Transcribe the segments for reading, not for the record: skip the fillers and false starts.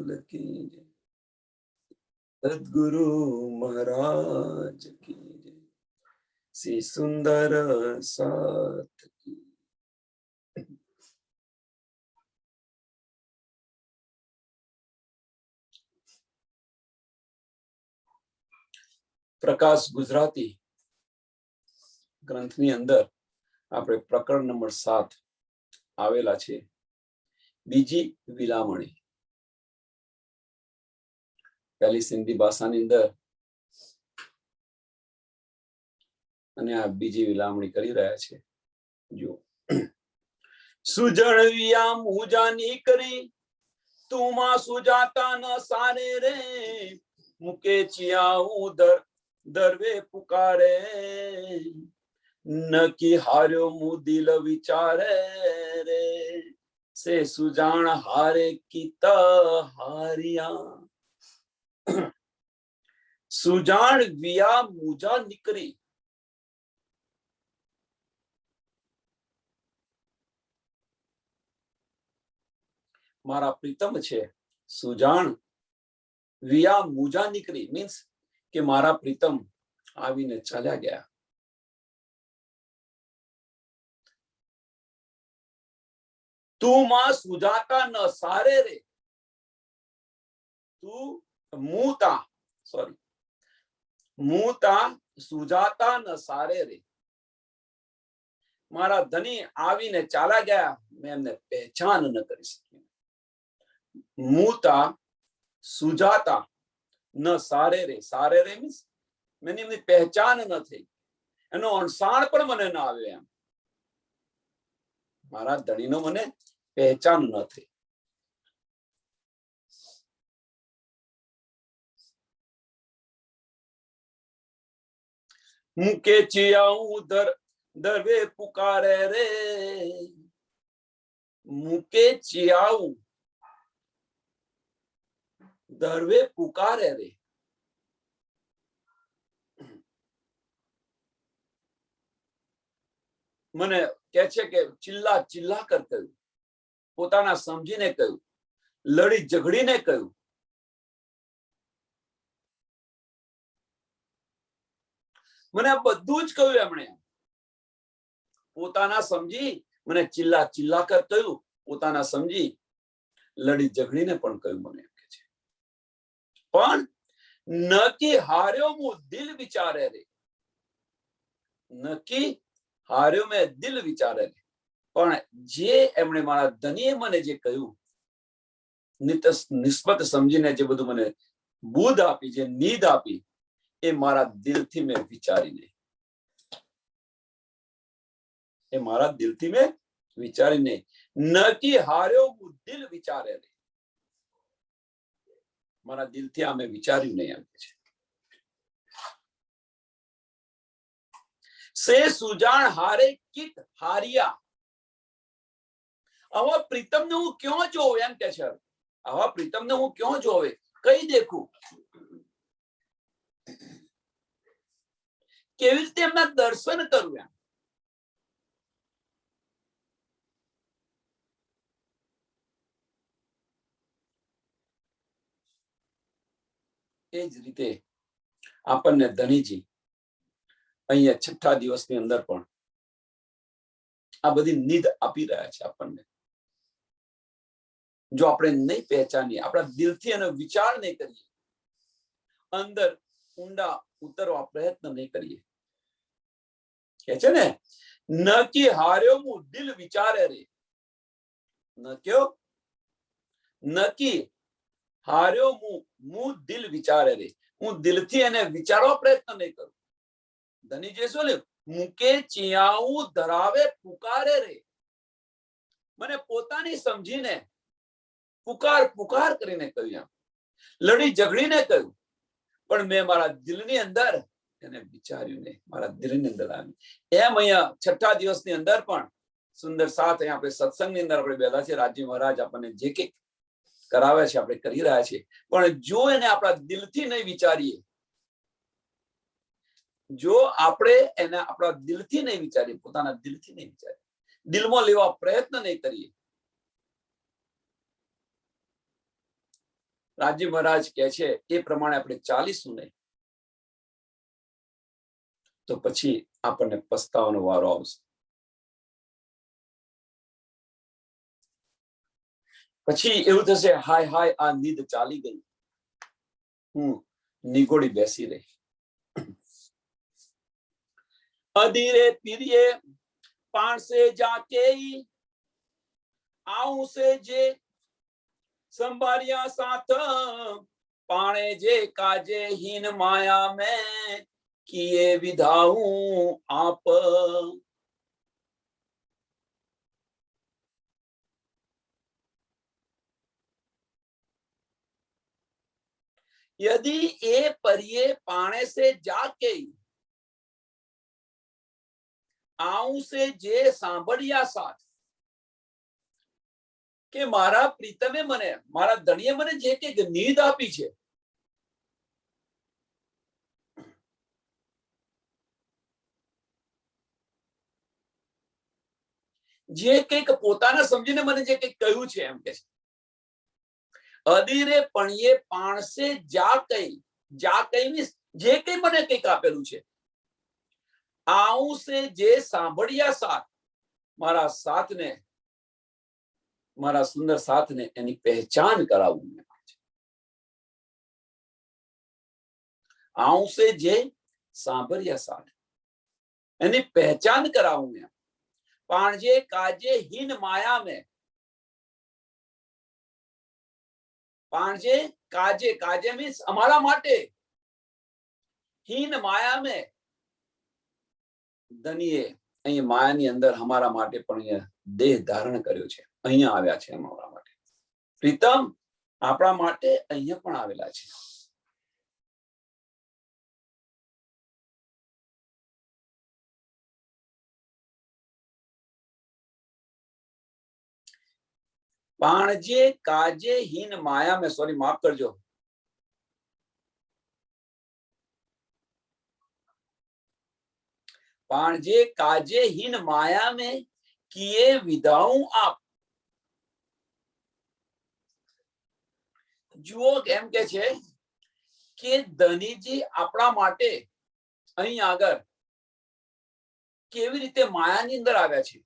लाल की जय, सद्गुरु महाराज की जय, श्री सुंदर साथ की। प्रकाश गुजराती ग्रंथनी अंदर આપણે પ્રકરણ નંબર 7 આવેલા છે, બીજી વિલામણી। પહેલી સિંધી ભાષાની અંદર અને આ બીજી વિલામણી કરી રહ્યા છે। જો સુજણ વિયા મુજાની કરી તુમા સુજાતા ન સારે રે, મુકે ચિયાઉ દરવે પુકારે, न की हार्यो मु दिल विचारे रे, से सुजान हारे कीत हारिया। सुजान विया मुजा निकरी, मारा प्रीतम छे। सुजान विया मुजा निकरी मीन्स के मारा प्रीतम आवीने चल्या गया। तू मां सुजाता न सारे रे, तू मूता सॉरी मूता सुजाता न सारे रे, मारा धनी आवीने चाला गया, मैं एमने पहचान न करी सकी। मूता सुजाता न सारे रे, सारे रे मीन्स मैंने एमनी पहचान न थई, एनो अणसाण पण मने न आवे एम, मारा धनीनो मने पहचान न थई। मुके चियाऊ दरवे पुकारे रे, मुके चियाऊ दरवे पुकारे रे। મને કહે છે કે ચિલ્લા ચિલ્લા કર કહ્યું, પોતાના સમજીને કહ્યું, લડી ઝઘડીને કહ્યું। મને બધું જ કહ્યું એમણે, પોતાના સમજી મને ચિલ્લા ચિલ્લા કર કહ્યું, પોતાના સમજી લડી ઝઘડીને પણ કહ્યું। મને એમ કે છે પણ નકી હાર્યો હું દિલ વિચારે રે, નકી हार्यो में दिल विचारे, पण जे एमणे मारा धनीए मने जे कह્યું, निस्बत समझीने जे बधुं मने बूध आपी, जे नींद आपी, ए मारा दिलथी में विचारी नहीं, ए मारा दिलथी में विचारी नहीं। न कि हार्यो मु दिल विचारे रे, मारा दिलथी आमे विचार्યું नहीं एम छे। से सुजान हारे कित हारिया, आवा प्रीतम ने हूँ क्यों जोवे एम के छे, आवा प्रीतम ने हूँ क्यों जोवे, कई देखूं, केवी रीते एमना दर्शन करूं एम। ए ज रीते आपने धनीजी अहींया छठा दिवसनी अंदर पण आ बधी नींद आपी रह्या छे आपणने। जो આપણે નહીં પહેચાનીએ, આપણા દિલથી એનો વિચાર નહીં કરીએ, અંદર ઊંડા ઉતરવા પ્રયત્ન નહીં કરીએ, કહે છે ને ન કે હાર્યો હું દિલ વિચારે રે, ન ક્યો ન કે હાર્યો હું દિલ વિચારે રે, હું દિલથી એને વિચારવા પ્રયત્ન નહીં કરું। ધની જે શું લ્યો, મુકે ચિયાઉ ધરાવે પુકારે રે, મને પોતાની સમજીને पुकार पुकार करीने कह્યું, लड़ी झगड़ीने कह્યું, पण मैं मारा दिलनी अंदर એને વિચાર્યું નહીં, મારા દિલની અંદર આવ્યું। એમ અહીંયા છઠ્ઠા દિવસની અંદર પણ સુંદર સાથ અહીંયા આપણે સત્સંગની અંદર આપણે બેઠા છે, રાજ્ય મહારાજ આપણને જે કંઈક કરાવે છે આપણે કરી રહ્યા છીએ, પણ જો એને આપણા દિલથી નહીં વિચારીએ, જો આપણે એને આપણા દિલથી નહીં વિચારીએ, પોતાના દિલથી નહીં વિચારીએ, દિલમાં લેવા પ્રયત્ન નહીં કરીએ, રાજ્ય મહારાજ કહે છે એ પ્રમાણે આપણે ચાલીશું નહીં તો પછી આપણને પસ્તાવાનો વારો આવશે. પછી એવું થશે, હાય હાય આ નીંદ ચાલી ગઈ, હું નિગોડી બેસી રહી. અધીરે પીરીએ પાણસે જાકે આઉં સે જે સંભાળ્યા સાથ પાણે જે કાજે હીન માયા મેં કિએ વિધાઉં આપ. यदि ए परिये पाणे से जाके आऊं से जे सांभळिया साथ કે મારા પ્રીતમે મને, મારા ધણીએ મને જે કે નીંદ આપી છે, જે કંઈક પોતાના સમજીને મને જે કંઈક કહ્યું છે એમ કે છે. અધીરે પણીએ પાણસે જા કઈ મીન્સ જે કઈ મને કંઈક આપેલું છે. આઉં સે જે સાંભળ્યા સાથ, મારા સાથને, મારા સુંદર સાથને એની પહેચાન કરાવું. આઉં સે જે સાંભળ્યા સાથ એની પહેચાન કરાવું એમ. પાણજે કાજે હીન માયા મેં, પાણજે કાજે, કાજે મીન્સ અમારા માટે, હીન માયા મેં ધનીએ અહીં માયાની અંદર અમારા માટે પણ અહીંયા દેહ ધારણ કર્યો છે, અહીંયા આવ્યા છે અમારા માટે. પ્રીતમ આપણા માટે અહીંયા પણ આવેલા છે. પાણજે કાજે હીન માયા મેં, સોરી માફ કરજો, પાણજે કાજે હીન માયા મેં કિએ વિધાઉં આપ. જુઓ કેમ કે છે કે ધનીજી આપણા માટે અહીં આગળ કેવી રીતે માયાની અંદર આવ્યા છે.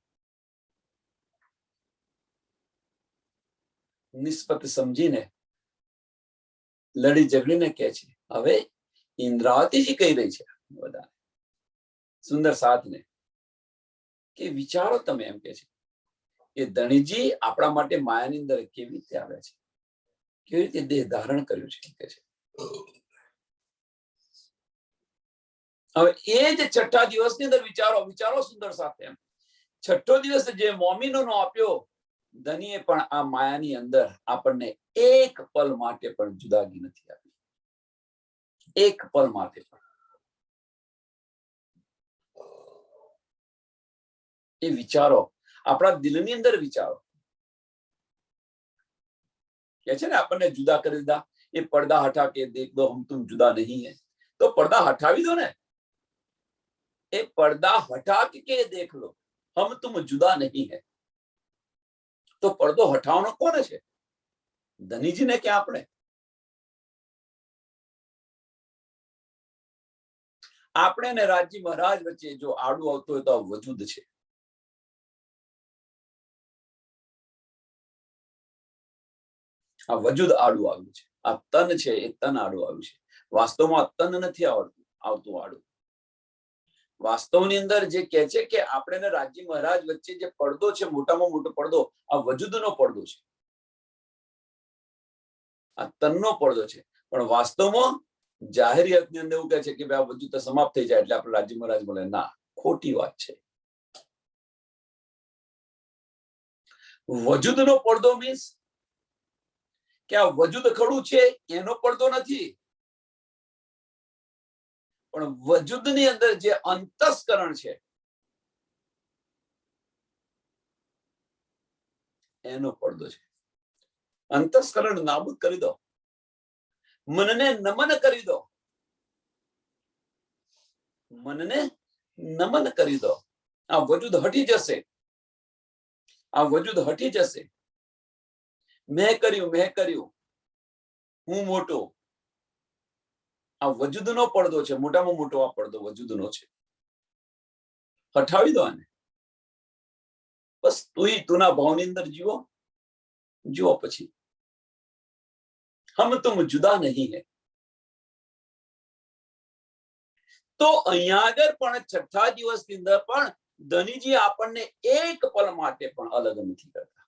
નિસ્બત સમજીને લડી ઝઘડીને કે છે. હવે ઇન્દ્રાવતીજી કહી રહી છે બધા સુંદર સાથને કે વિચારો તમે એમ કે છે કે ધણીજી આપણા માટે માયાની અંદર કેવી રીતે આવ્યા છે, કેવી રીતે દેહ ધારણ કર્યું છે કે છે. હવે એ જ છઠ્ઠા દિવસની અંદર વિચારો સુંદર સાથે એમ. છઠ્ઠો દિવસ જે મોમીનો આપ્યો, ધનીએ પણ આ માયાની અંદર આપણને એક પલ માટે પણ જુદાગી નથી આપી, એક પલ માટે પણ. એ વિચારો આપણા દિલની અંદર વિચારો કે છે ને આપણને જુદા કરી દીધા. એ પડદા હટા કે દેખ દો હમ તુમ જુદા નહીં હૈ, તો પડદા હટાવી દો ને. એ પડદા હટા કે દેખ લો હમ તુમ જુદા નહીં હૈ. તો પડદો હટાવવાનો કોને છે? ધનીજીને કે આપણે? આપણે ને રાજજી મહારાજ વચ્ચે જો આડું આવતું હોય તો આ વજૂદ છે. આ વજૂદ આડું આવ્યું છે. આ તન છે એ તન આડું આવ્યું છે. વાસ્તવમાં તન નથી આવતું આડું. વાસ્તવની અંદર જે કહે છે કે આપણે રાજજી મહારાજ વચ્ચે જે પડદો છે, મોટામાં મોટો પડદો આ વજૂદનો પડદો છે, આ તનનો પડદો છે. પણ વાસ્તવમાં જાહેરિયતની અંદર એવું કહે છે કે આ વજૂદ સમાપ્ત થઈ જાય એટલે આપણે રાજજી મહારાજ બોલે ના, ખોટી વાત છે. વજૂદનો પડદો મીન્સ કે આ વજૂદ ખડું છે એનો પડદો નથી, પણ વજૂદની અંદર જે અંતસ્કરણ છે એનો પડદો છે. અંતસ્કરણ નાબૂદ કરી દો, મનને નમન કરી દો, મનને નમન કરી દો. આ વજૂદ હટી જશે, આ વજૂદ હટી જશે. મેં કર્યું હું મોટો, આ વજૂદનો પડદો છે, મોટામાં મોટો આ પડદો વજૂદનો છે. હટાવી દો આને. બસ તુના ભાવની અંદર જીવો. જુઓ પછી હમ તુમ જુદા નહીં હૈ. તો અહીંયા આગળ પણ છઠ્ઠા દિવસની અંદર પણ ધનીજી આપણને એક પલ માટે પણ અલગ નથી કરતા.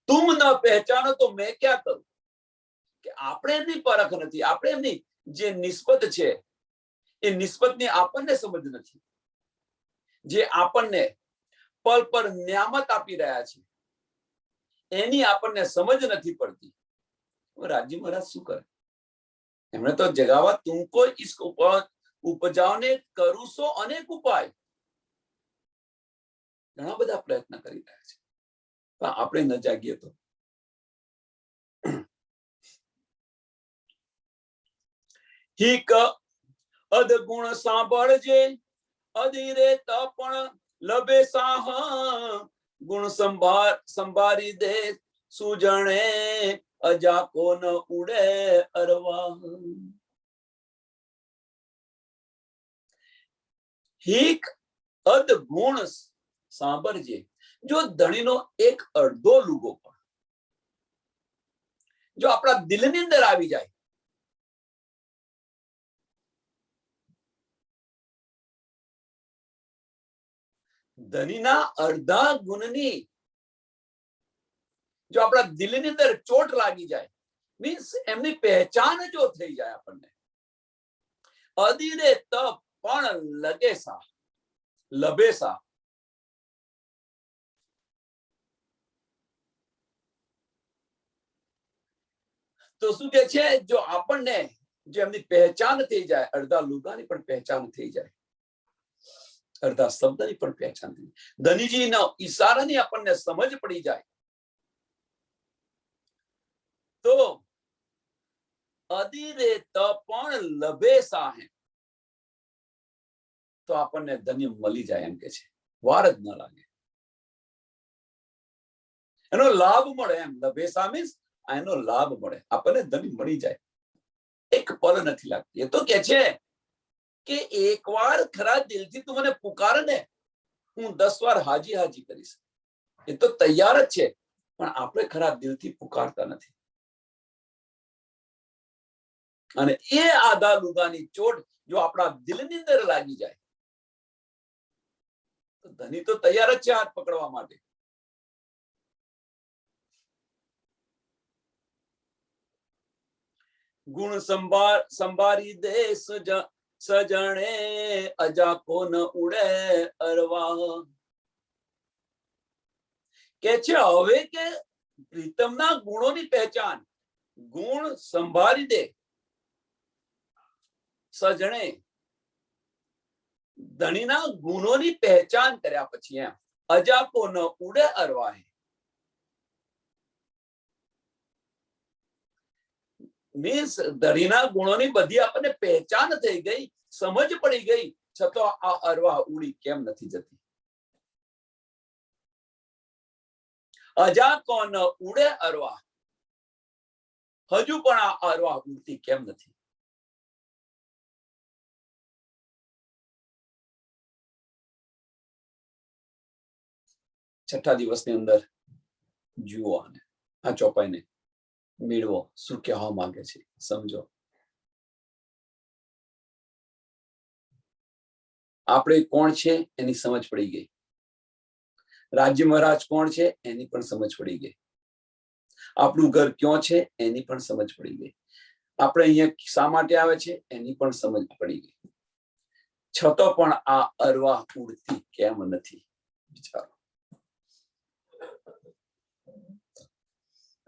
તુમ ન પહેચાનો તો મેં ક્યાં કરું. કે આપણે એમની પરખ નથી, આપણે એમની જે નિસ્બત છે એ નિસ્બતની આપણને સમજ નથી. જે આપણને પલ પર નિયામત આપી રહ્યા છે એની આપણને સમજ નથી પડતી. રાજી મહારાજ શું કરે? એમણે તો જગાવા તુમકો ઇસ ઉપજાવને કરું સો અનેક ઉપાય. ઘણા બધા પ્રયત્ન કરી રહ્યા છે પણ આપણે ન જાગીએ તો. હિક અદગુણ સાંભળજે, અધીરે તપણ લબે સાહ. ગુણ સંભારી દે સુજણે, અજાકો ન ઉડે અરવા. હિક અદગુણ સાંભળજે. જો ધણીનો એક અડધો લુગો પણ જો આપણા દિલની અંદર આવી જાય, ધણીના અડધા ગુણની જો આપણા દિલની અંદર ચોટ લાગી જાય, મીન્સ એમની પહેચાન જો થઈ જાય આપણને, અધીરે તપ પણ લગેસા લબેસા. તો શું કે છે? જો આપણને જો એમની પહેચાન થઈ જાય, અડધા લુગાની પણ પહેચાન થઈ જાય, અડધા શબ્દની પણ પહેચાન થઈ જાય, ધનીજીના ઈશારાની આપણને સમજ પડી જાય, તો અધીરે તપ પણ લબેસા હે. તો આપણને ધન્ય મળી જાય એમ કે છે, વાર જ ન લાગે, એનો લાભ મળે. એમ લબેસા મીન્સ એનો લાભ મળે, આપણને ધન્ય મળી જાય, એક પલ નથી લાગતી. એ તો કે છે કે એકવાર ખરા દિલથી તું મને પુકાર ને, હું 10 વાર હાજી હાજી કરીશ. એ તો તૈયાર જ છે પણ આપણે ખરા દિલથી પુકારતા નથી. અને એ આધા લુગાની ચોટ જો આપણા દિલની અંદર લાગી જાય તો ધની તો તૈયાર જ છે હાથ પકડવા માટે. ગુણ સંભારી દે સજણે, અજાકો ન ઉડે અરવા. કે છે હવે કે પ્રીતમના ગુણોની પહેચાન, ગુણ સંભાળી દે સજણે, ધણીના ગુણોની પહેચાન કર્યા પછી એમ અજાકો ન ઉડે અરવાહે. મીન્સ ધણીના ગુણોની બધી આપણને પહેચાન થઈ ગઈ, સમજ પડી ગઈ, છતાં આ અરવા ઉડી કેમ નથી જતી? અજાકો ન ઉડે અરવા, હજુ પણ આ અરવા ઉડતી કેમ નથી? છઠ્ઠા દિવસની અંદર જુઓ આને, આ ચોપાઈને મેળવો, શું કહેવા માંગે છે સમજો. આપણે કોણ છે એની સમજ પડી ગઈ, રાજ્ય મહારાજ કોણ છે એની પણ સમજ પડી ગઈ, આપણું ઘર ક્યાં છે એની પણ સમજ પડી ગઈ, આપણે અહીંયા શા માટે આવે છે એની પણ સમજ પડી ગઈ, છતાં પણ આ અરવા ઉડતી કેમ નથી? વિચારો.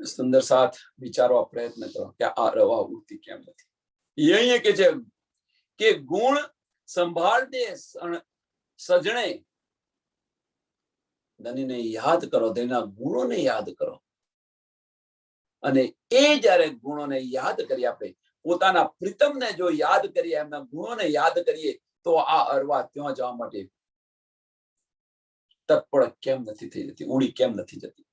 સુંદર સાથ વિચારવા પ્રયત્ન કરો કે આ અરવા ઉડતી કેમ નથી? અહીંયા કે છે કે ગુણ સંભાળ દે સજણે, ધનીને યાદ કરો, તેના ગુણોને યાદ કરો. અને એ જયારે ગુણોને યાદ કરીએ, આપણે પોતાના પ્રીતમને જો યાદ કરીએ, એમના ગુણોને યાદ કરીએ, તો આ અરવા ત્યાં જવા માટે તત્પર કેમ નથી થઈ જતી, ઉડી કેમ નથી જતી?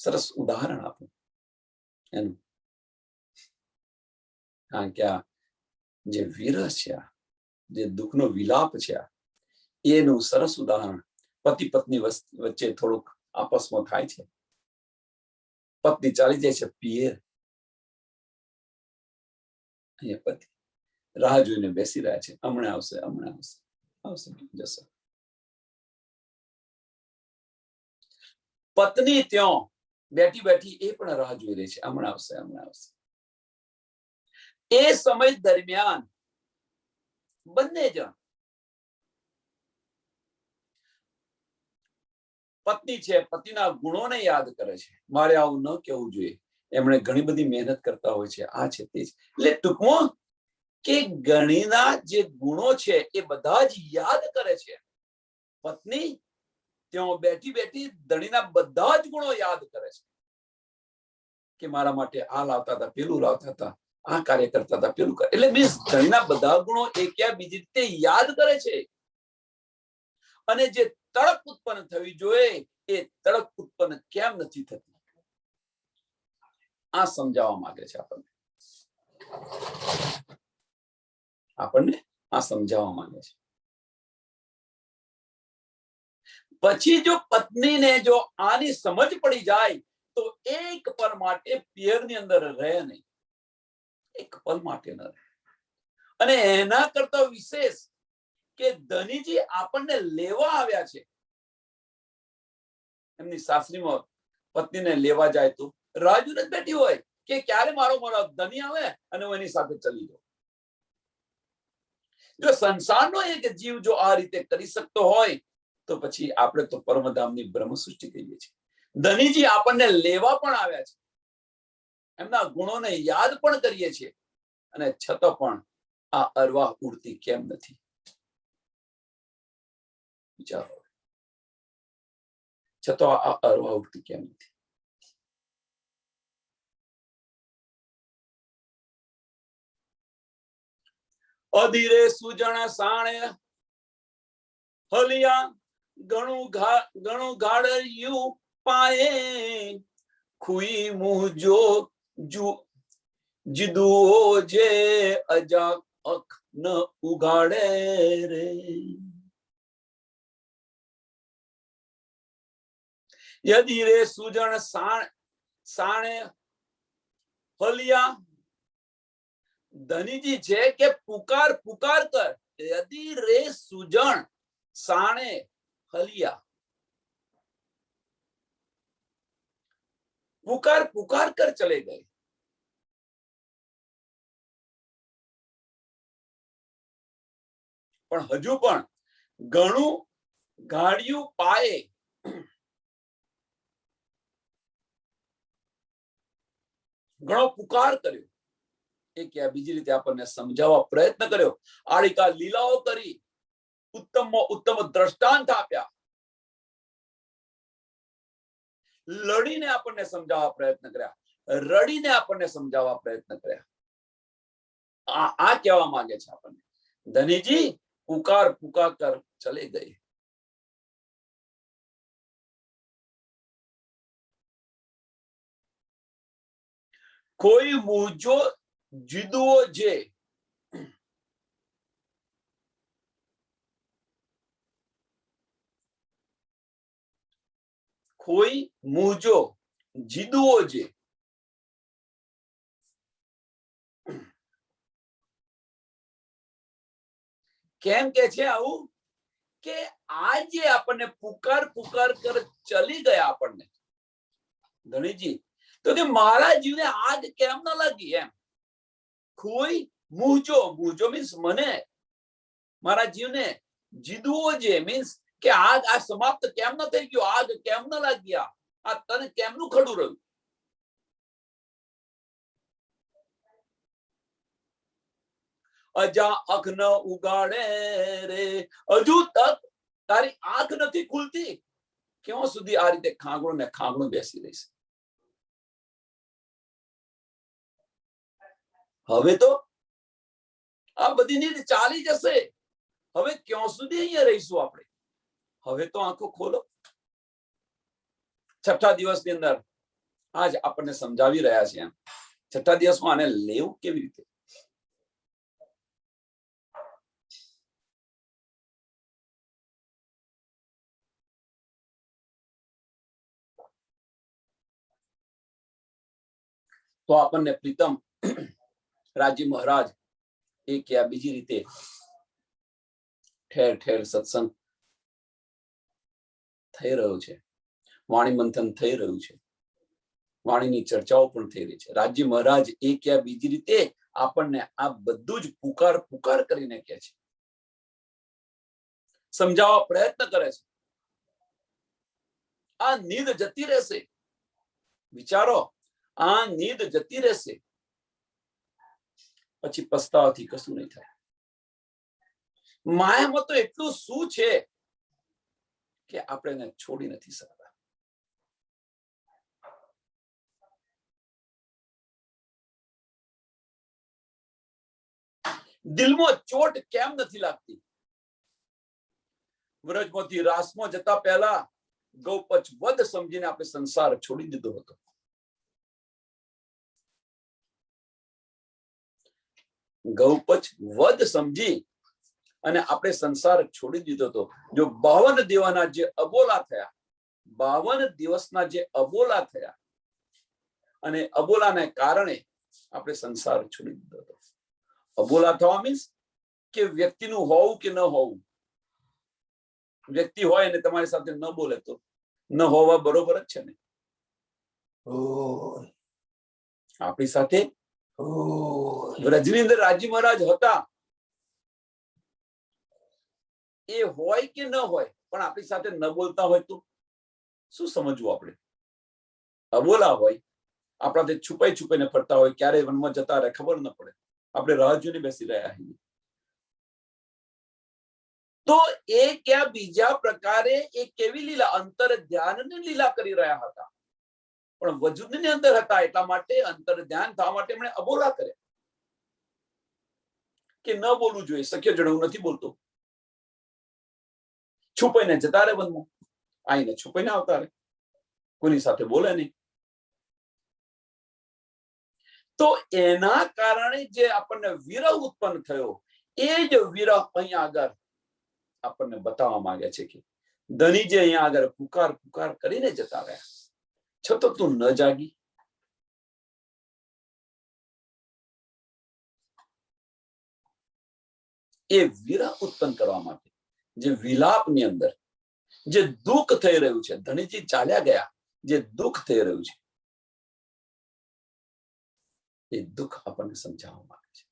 સરસ ઉદાહરણ આપું એનું, કારણ કે આ જે વિરહ છે, જે દુઃખનો વિલાપ છે, એનું સરસ ઉદાહરણ પતિ પત્ની વચ્ચે થોડુંક આપસમાં થાય છે. પત્ની ચાલી જાય છે પિયર, અહીંયા પતિ રાહ જોઈને બેસી રહ્યા છે, હમણાં આવશે, હમણાં આવશે, આવશે જશે. પત્ની ત્યાં બેઠી બેઠી એ પણ રાહ જોઈ રહી છે, હમણાં આવશે, હમણાં આવશે. એ સમય દરમિયાન બંને જણ, પત્ની છે પતિના ગુણોને યાદ કરે છે, મારે આવું ન કહેવું જોઈએ, એમણે ઘણી બધી મહેનત કરતા હોય છે, આ છે તે છે. એટલે ટૂંકમાં કે ગણીના જે ગુણો છે એ બધા જ યાદ કરે છે. પત્ની ત્યાં બેઠી બેઠી ધણીના બધા જ ગુણો યાદ કરે છે કે મારા માટે આ લાવતા હતા, પેલું લાવતા હતા, આ કાર્ય કરતા હતા, પેલું કરે. એટલે મીન્સ ધણીના બધા ગુણો એક યા બીજી રીતે યાદ કરે છે. અને જે તડપ ઉત્પન્ન થવી જોઈએ એ તડપ ઉત્પન્ન કેમ નથી થતી, આ સમજાવવા માંગે છે આપણને આ સમજાવવા માંગે છે. પછી જો પત્નીને જો આની સમજ પડી જાય તો એક પલ માટે પિયરની અંદર રહે નહીં, એક પલ માટે ન રહે. અને એના કરતા વિશેષ કે ધનીજી આપણને લેવા આવ્યા છે, એમની સાસરીમાં પત્નીને લેવા જાય તો રાહ જોઈને જ બેઠી હોય કે ક્યારે મારો ધની આવે અને હું એની સાથે ચલી જાઉં. જો સંસારનો એક જીવ જો આ રીતે કરી શકતો હોય તો પછી આપણે તો પરમધામની બ્રહ્મ સૃષ્ટિ કહીએ છીએ. ધનીજી આપણને લેવા પણ આવ્યા છે, એમના ગુણોને યાદ પણ કરીએ છીએ, અને છતાં પણ આ અરવાહ ઉડતી કેમ નથી? વિચારો, છતાં આ અરવાહ ઉડતી કેમ નથી? અધીરે સુજણ સાણે હલિયા ઘણું ગાળ્યું પાયે, ખુઈ મુજો જીદુઓ જે અજા અખ ન ઉગાડે રે. યદી રે સુજણ સાણે હલિયા, ધનીજી છે કે પુકાર પુકાર કર, યદી રે સુજણ સાણે હલિયા, પુકાર પુકાર કર ચલે ગए. પણ હજુ પણ ઘણું ગાળ્યું પાયે, ઘણો પુકાર કર્યો, એક યા બીજી રીતે આપણને સમજાવવા પ્રયત્ન કર્યો, આળિકા લીલાઓ કરી, ઉત્તમમાં ઉત્તમ દ્રષ્ટાંત આપ્યા, લડીને આપણને સમજાવવા પ્રયત્ન કર્યા, રડીને આપણને સમજાવવા પ્રયત્ન કર્યા. આ કહેવા માંગે છે આપણને, ધનીજી પુકાર પુકાર કર ચલે ગए. કોઈ મૂજો જીદુઓ જે, કોઈ મૂજો જીદુઓ જે, કેમ કે છે આવું કે આજે આપણને પુકાર પુકાર કર ચલી ગયા આપણને ધણીજી, તો કે મારા જીવને આગ કેમ ન લાગી એમ. કોઈ મૂજો, મૂજો મીન્સ મને, મારા જીવને જીદુઓ જે મીન્સ કે આગ આ સમાપ્ત કેમ ન થઈ ગયો, આગ કેમ ન લાગ્યા, આ તને કેમનું ખડું રહ્યું. અજા આંખ ન ઉગાડે રે, હજુ તક તારી આંખ નથી ખુલતી, ક્યાં સુધી આ રીતે ખાંગણું ને ખાંગણું બેસી રહીશ. હવે તો આ બધી નીતિ ચાલી જશે, હવે ક્યાં સુધી અહીંયા રહીશું આપણે? હવે તો આંખો ખોલો. છઠ્ઠા દિવસની અંદર આજ આપણને સમજાવી રહ્યા છે. એમ છઠ્ઠા દિવસમાં આને લેવું કેવી રીતે? તો આપણને પ્રીતમ રાજી મહારાજ એક યા બીજી રીતે ઠેર ઠેર સત્સંગ થઈ રહ્યો છે, વાણી મંથન થઈ રહ્યું છે, વાણીની ચર્ચાઓ પણ થઈ રહી છે. રાજી મહારાજ એક યા બીજી રીતે આપણને આ બધું જ પુકાર કરીને કહે છે, સમજાવવા પ્રયત્ન કરે છે. આ નીંદ જતી રહેશે. વિચારો, આ નીંદ જતી રહેશે, પછી પસ્તાવાથી કશું નહીં થાય. માયામાં તો એટલું શું છે કે આપણે એને છોડી નથી શકતા. દિલમાં ચોટ કેમ નથી લાગતી? વ્રજમાંથી રાસમાં જતા પહેલા ગૌપચ વધ સમજીને આપણે સંસાર છોડી દીધો હતો. ગૌપચ વધ સમજી અને આપણે સંસાર છોડી દીધો હતો. જો 52 દિવસના જે અબોલા થયા, 52 દિવસના જે અબોલા થયા, અને અબોલાને કારણે આપણે સંસાર છોડી દીધો હતો. અબોલા થવા મીન્સ કે વ્યક્તિનું હોવું કે ન હોવું. વ્યક્તિ હોય અને તમારી સાથે ન બોલે તો ન હોવા બરોબર જ છે ને. આપણી સાથે વ્રજની અંદર રાજી મહારાજ હતા, એ હોય કે ન હોય, પણ આપણી સાથે ન બોલતા હોય તો શું સમજવું? આપણે અબોલા હોય, આપણાથી છુપાઈને ફરતા હોય, ક્યારે વનમાં જતા રહે ખબર ન પડે, આપણે રાહ જોઈને બેસી રહ્યા છીએ. તો એ ક્યાં બીજા પ્રકારે એ કેવી લીલા, અંતર ધ્યાનની લીલા કરી રહ્યા હતા, પણ વજૂદની અંદર હતા. એટલા માટે અંતર ધ્યાન થવા માટે એમણે અબોલા કર્યા કે ન બોલવું જોઈએ. શક્ય જણ હું નથી બોલતો, છુપાઈને જતા રહે વનમાં, આઈને છુપાઈને આવતા રહે, કોઈની સાથે બોલે નહીં. તો એના કારણે જે આપણને વિરહ ઉત્પન્ન થયો, એ જ વિરહ અહીંયા આગળ આપણને બતાવવા માંગે છે કે ધનીજી અહીંયા આગળ પુકાર કરીને જતા રહ્યા, છતાં તું ન જાગી. એ વિરહ ઉત્પન્ન કરવા માટે જે વિલાપની અંદર જે દુઃખ થઈ રહ્યું છે, ધનીજી ચાલ્યા ગયા, જે દુઃખ થઈ રહ્યું છે, એ દુઃખ આપણને સમજાવવા માંગે છે.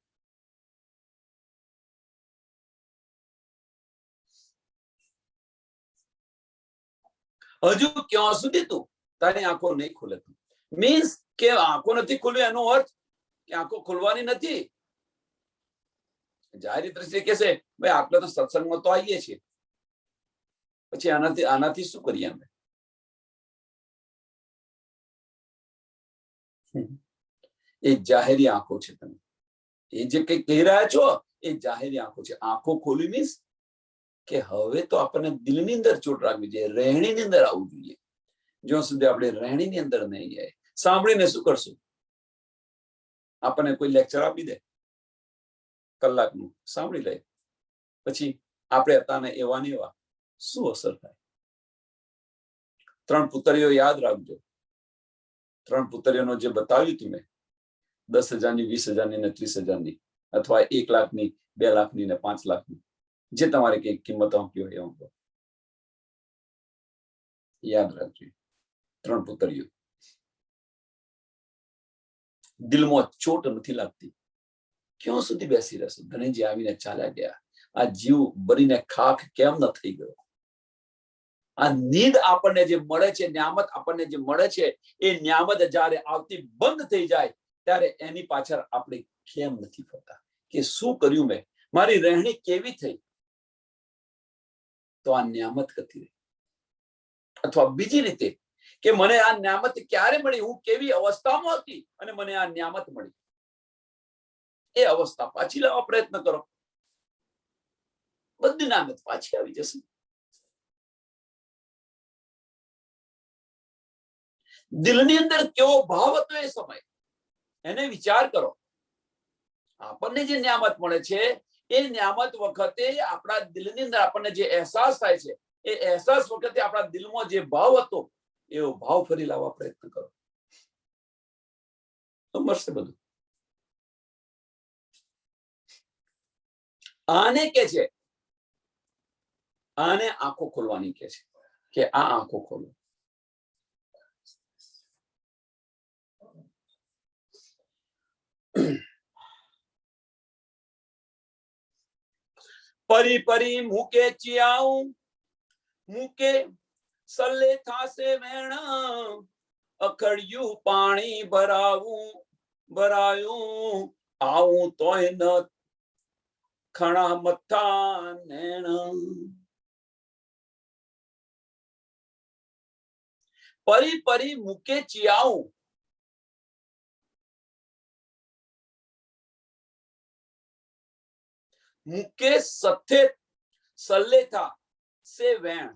હજુ ક્યાં સુધી તું, તારી આંખો નહીં ખુલે? મીન્સ કે આંખો નથી ખુલી એનો અર્થ કે આંખો ખુલવાની નથી. જાહેર દ્રષ્ટિએ કહેશે, ભાઈ આપણે તો સત્સંગમાં તો આવીએ છીએ, પછી આનાથી શું કરીએ અમે? એ જાહેરી આંખો છે. તમે એ જે કઈ કહી રહ્યા છો એ જાહેરી આંખો છે. આંખો ખોલી મીન્સ કે હવે તો આપણને દિલની અંદર ચોટ રાખવી જોઈએ, રહેણીની અંદર આવવું જોઈએ. જ્યાં સુધી આપણે રહેણીની અંદર નહીં જાય, સાંભળીને શું કરશું? આપણને કોઈ લેક્ચર આપી દે, કલાકનું સાંભળી લે, પછી આપણે હતા ને એવા ને એવા, શું અસર થાય? 3 પુતળીઓ યાદ રાખજો. 3 પુતળીઓનો જે બતાવ્યું તું મેં, 10,000ની, 20,000ની ને 30,000ની, અથવા 1 લાખની, 2 લાખની ને 5 લાખની, જે તમારે કઈ કિંમત આપી હોય એમ યાદ રાખજો. 3 પુતળીઓ. દિલમાં ચોટ નથી લાગતી, ક્યાં સુધી બેસી રહેશો? ધનંજય આવીને ચાલ્યા ગયા. આ જીવ બનીને ખાખ કેમ ન થઈ ગયો? આ નીંદ આપણને જે મળે છે, નિયામત આપણને જે મળે છે, એ નિયામત જ્યારે આવતી બંધ થઈ જાય ત્યારે એની પાછળ આપણે કેમ નથી ફરતા કે શું કર્યું મેં, મારી રહેણી કેવી થઈ? તો આ નિયામત કરતી રહી. અથવા બીજી રીતે કે મને આ નિયામત ક્યારે મળી, હું કેવી અવસ્થામાં હતી અને મને આ નિયામત મળી, એ અવસ્થા પાછી લાવવા પ્રયત્ન કરો, બધી નિયામત પાછી આવી જશે. દિલની અંદર કેવો ભાવ હતો એ સમય, એને વિચાર કરો. આપણને જે નિયામત મળે છે એ નિયામત વખતે આપણા દિલની અંદર આપણને જે અહેસાસ થાય છે એ અહેસાસ વખતે આપણા દિલમાં જે ભાવ હતો એવો ભાવ ફરી લાવવા પ્રયત્ન કરો, તો મળશે બધું. આને કે છે, આને આંખો ખોલવાની કે છે કે આ આંખો ખોલો. પરી પરી મૂકે ચિયાઉં, મૂકે સલ્લે થાશે વેણ, અખડ્યું પાણી ભરાયું, આવું તોય ન ખણા મથા નેણ. પરી પરી મૂકે ચિયાઉં, મૂકે સલ્લેથા સે વેણ.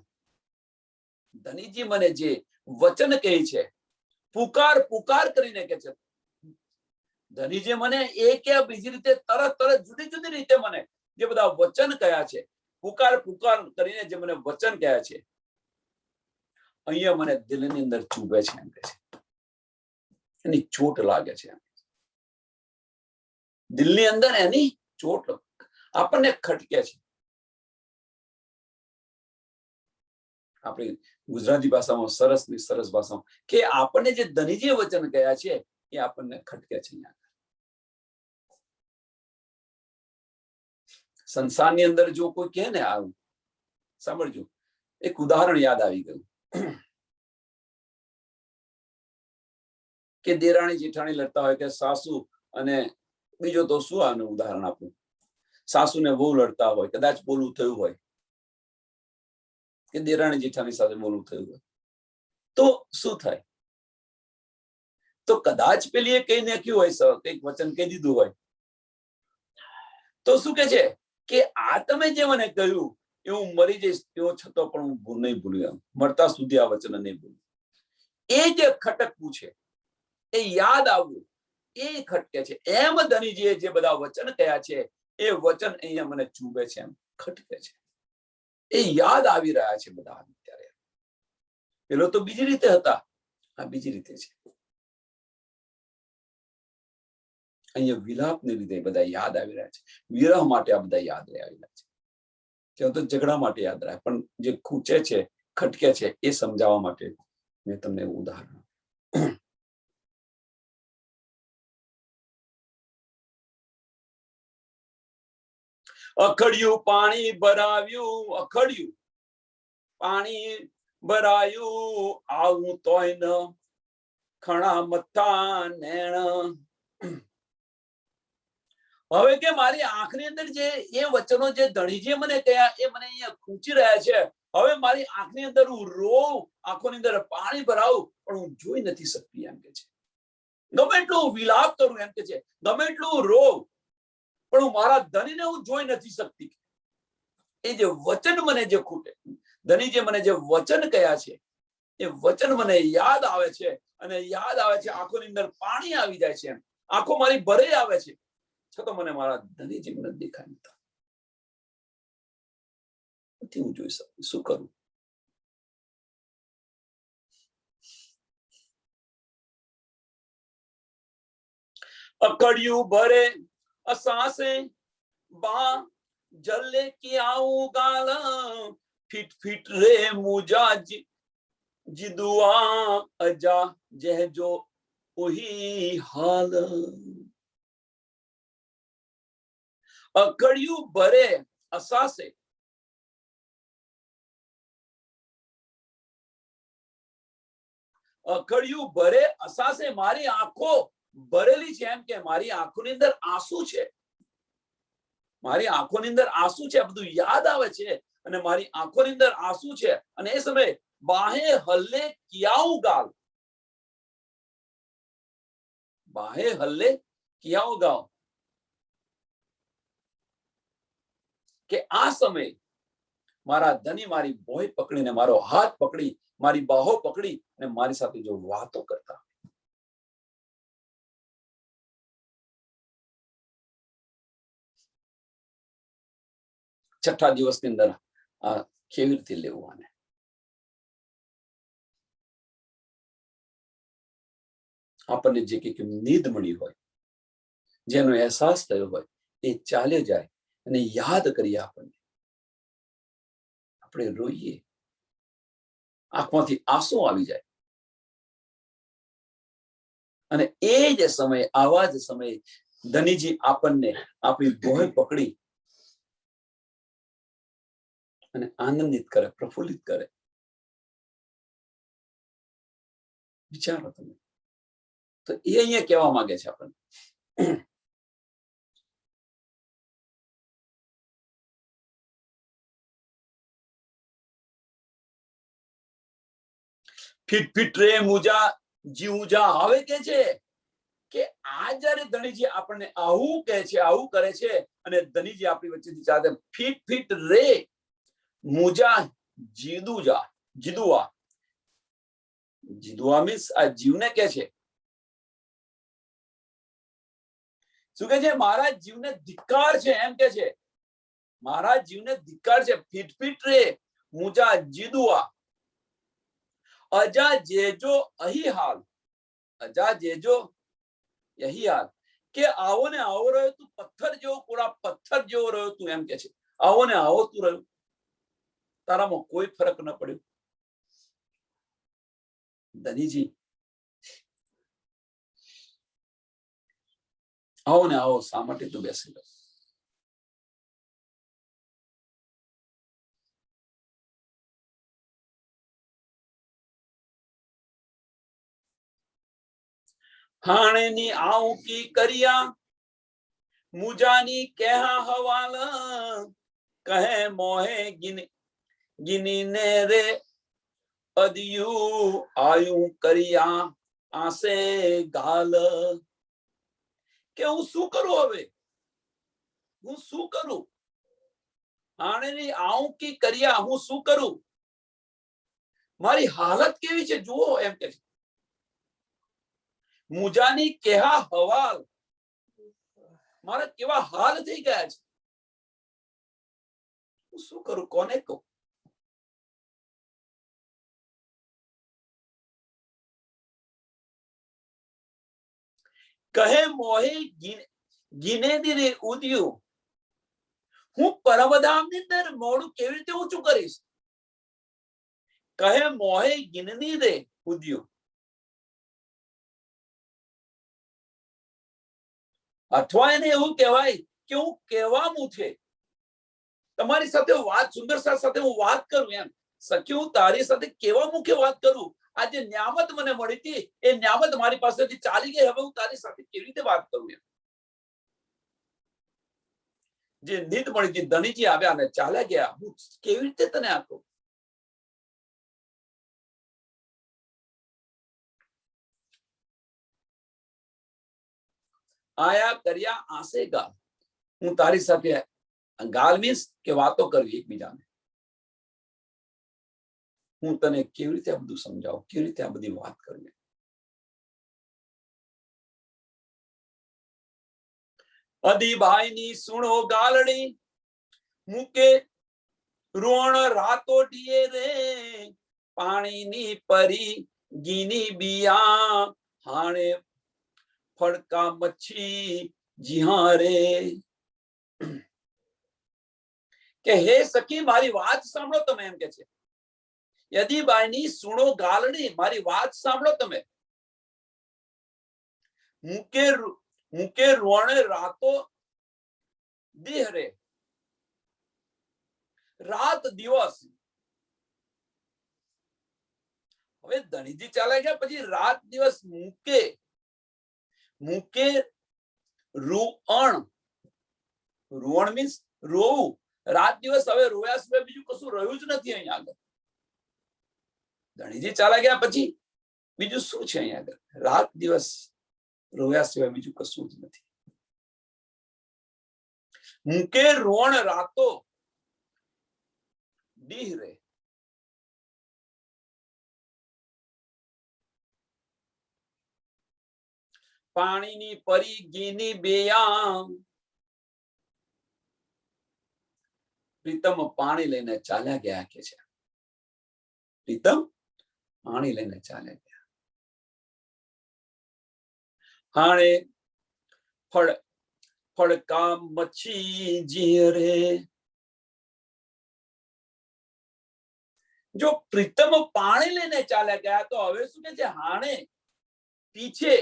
ધનીજી મને જે વચન કહે છે, પુકાર પુકાર કરીને કે છે, ધનીજી મને એક કે બીજી રીતે તરત જુદી જુદી રીતે મને જે બધા વચન કયા છે, પુકાર પુકાર કરીને જે મને વચન કયા છે, અહીંયા મને દિલની અંદર ચૂભે છે એમ કે છે, એની ચોટ લાગે છે. દિલની અંદર એની ચોટ આપણને ખટકે છે. આપણી ગુજરાતી ભાષામાં સરસ ભાષામાં કે આપણને જે ધનીજી વચન કયા છે એ આપણને ખટકે છે. સંસારની અંદર જો કોઈ કહે ને આવું, સાંભળજો, એક ઉદાહરણ યાદ આવી ગયું કે દેરાણી જેઠાણી લડતા હોય કે સાસુ અને બીજો તો શું આનું ઉદાહરણ આપું, સાસુ ને વહુ લડતા હોય, કદાચ બોલવું થયું હોય કે દેરાણી જેઠાણી સાથે બોલવું થયું હોય, તો શું થાય? તો કદાચ પેલી એ કઈ નાખ્યું હોય, કઈક વચન કહી દીધું હોય, તો શું કે છે કે આ તમે જે મને કહ્યું એ હું મરી જઈશ તેવો છતાં પણ હું નહીં ભૂલ્યું, મરતા સુધી આ વચન નહીં ભૂલ્યું. એ જે ખટકવું છે, એ યાદ આવવું, એ ખટકે છે. એમ ધનીજીએ જે બધા વચન કયા છે એ વચન અહીંયા મને ચૂબે છે, એમ ખટકે છે, એ યાદ આવી રહ્યા છે બધા અત્યારે. પેલો તો બીજી રીતે હતા, આ બીજી રીતે છે. અહીંયા વિલાપને લીધે બધા યાદ આવી રહ્યા છે, વિરહ માટે આ બધા યાદ આવેલા છે. ત્યાં તો ઝઘડા માટે યાદ રહ્યા, પણ જે ખૂચે છે, ખટકે છે, એ સમજાવવા માટે મેં તમને ઉદાહરણ. અખડ્યું પાણી ભરાવ્યું, અખડ્યું પાણી ભરાયું, આવું તોય ન ખણા મથા નેણ. હવે કે મારી આંખની અંદર જે એ વચનો જે ધણીજીએ મને કહ્યા એ મને અહીંયા ખૂંચી રહ્યા છે. હવે મારી આંખની અંદર હું રોઉં, આંખોની અંદર પાણી ભરાવું, પણ હું જોઈ નથી શકતી એમ કે છે. ગમે એટલું વિલાપ કરું એમ કે છે, ગમે એટલું રોઉં, પણ હું મારા ધણીને હું જોઈ નથી શકતી. એ જે વચન મને જે ખૂટે, ધણીજીએ મને જે વચન કહ્યા છે એ વચન મને યાદ આવે છે, અને યાદ આવે છે, આંખોની અંદર પાણી આવી જાય છે, આંખો મારી ભરે આવે છે, છતાં મને મારા ધનીજી મને દેખાય નથી હું જોઈ શકું. શું કરું? અકડિયું ભરે અસાસે બા જલ્લે કી આઉં ગાલ, ફિટ ફિટ રે મુજા જીદુઆ અજા જહજો ઓહી હાલ. અકડિયું ભરે અસાસે, અકડિયું ભરે અસાસે, મારી આંખો ભરેલી છે, એમ કે મારી આંખોની અંદર આંસુ છે, મારી આંખોની અંદર આંસુ છે, બધું યાદ આવે છે, અને મારી આંખોની અંદર આંસુ છે, અને એ સમયે બાહે હલ્લે કિયાઉ ગાલ, બાહે હલ્લે કિયાઉ ગાલ, કે આ સમય મારા ધણી મારી ભોય પકડીને, મારો હાથ પકડી, મારી બાહો પકડી અને મારી સાથે જો વાતો કરતા. છઠ્ઠા દિવસની અંદર આ કેવી રીતે લેવું આને? આપણને જે કંઈક નીંદ મળી હોય, જેનો અહેસાસ થયો હોય, એ ચાલે જાય અને યાદ કરીએ આપણને, આપણે રોઈએ, આંખમાંથી આંસુ આવી જાય. અને એ જ સમયે, આવા જ સમયે ધનીજી આપણને આપણી ભોય પકડી અને આનંદિત કરે, પ્રફુલ્લિત કરે. વિચારો તમે. તો એ અહીંયા કહેવા માંગે છે આપણને. ફીટ ફીટ રે મુજા જીવજા આવે કે છે કે આ જયારે ધણીજી આપણને આવું કહે છે, આવું કરે છે, અને ધણીજી આપણી વચ્ચેથી ચાલે, ફીટ ફીટ રે મુજા જીદુજા. જીદુઆ, જીદુઆ મીન્સ આ જીવને કે છે. શું કે છે? મારા જીવને ધિક્કાર છે, એમ કે છે. મારા જીવને ધિક્કાર છે. ફીટ ફીટ રે મુજા જીદુઆ અજા જેજો અહી હાલ. અજા જેજો યહી હાલ કે આવો ને આવો રહ્યો તું, પથ્થર જેવો, પૂરા પથ્થર જેવો રહ્યો તું, એમ કે છે. આવો ને આવો તું રહ્યો, તારામાં કોઈ ફરક ન પડ્યો. ધનીજી આવો ને આવો શા માટે તું બેસી રહ્યો? હાણેની આવું કી કરિયા મુજાની કેહા હવાલ કહે મોહે ગિની ને રે અદિયું આયું કરિયા આસે ગાલ. કે હું શું કરું હવે? હું શું કરું? હાણેની આવું કી કરિયા, હું શું કરું? મારી હાલત કેવી છે જુઓ, એમ કે છે. મુજાની કેહા હવાલ, મારા કેવા હાલ થઈ ગયા છે. હું શું કરું? કોને કહું? કહે મોહે ગિને રે ઉદ્યું. હું પરમધામની અંદર મોડું કેવી રીતે ઊંચું કરીશ? કહે મોહે ગિનની રે ઉદ્યું. અથવા એને એવું કહેવાય કે હું કહેવાનું છે, તમારી સાથે વાત, સુંદર સાથે હું વાત કરું, એમ સખી હું તારી સાથે કેવા મુખે વાત કરું? આ જે ન્યામત મને મળી હતી, એ ન્યામત મારી પાસેથી ચાલી ગઈ, હવે હું તારી સાથે કેવી રીતે વાત કરું? એમ જે નીંદ મળી હતી, ધણીજી આવ્યા અને ચાલ્યા ગયા, હું કેવી રીતે તને આપું? આયા કર્યા આસે ગાલ. હું તારી સાથે ગાલ મીન્સ કે વાતો કરવી એકબીજાને. હું તને કેવી રીતે આ બધું સમજાવું, કેવી રીતે આ બધી વાત કરવી? અદીભાઈની સુણો ગાલડી મૂકે રોણ રાતોડીએ રે પાણીની પરી ગીની બિયા હાણે ફડકા મચ્છી જીહા રે. કે હે સખી મારી વાત સાંભળો તમે, એમ કે છે. યદીબાઈની સુણો ગાલડી, મારી વાત સાંભળો તમે. મૂકે રોણે રાતો દેહ રે. રાત દિવસ. હવે ધણીજી ચાલ્યા ગયા પછી રાત દિવસ મૂકે રૂઅણ. રૂઅણ મીન્સ રોવું. રાત દિવસ હવે રોયા સિવાય બીજું કશું રહ્યું જ નથી અહીંયા આગળ. ધણીજી ચાલ્યા ગયા પછી બીજું શું છે અહીંયા આગળ? રાત દિવસ રોયા સિવાય બીજું કશું જ નથી. મૂકે રોણ રાતો ડીહરે. પાણીની પરી ગીની બેયામ. પ્રીતમ પાણી લઈને ચાલ્યા ગયા કે છે. પ્રીતમ પાણી લઈને ચાલ્યા ગયા. હાણે ફડકા મચ્છી જીરે. જો પ્રીતમ પાણી લઈને ચાલ્યા ગયા તો હવે શું કે છે? હાણે પીછે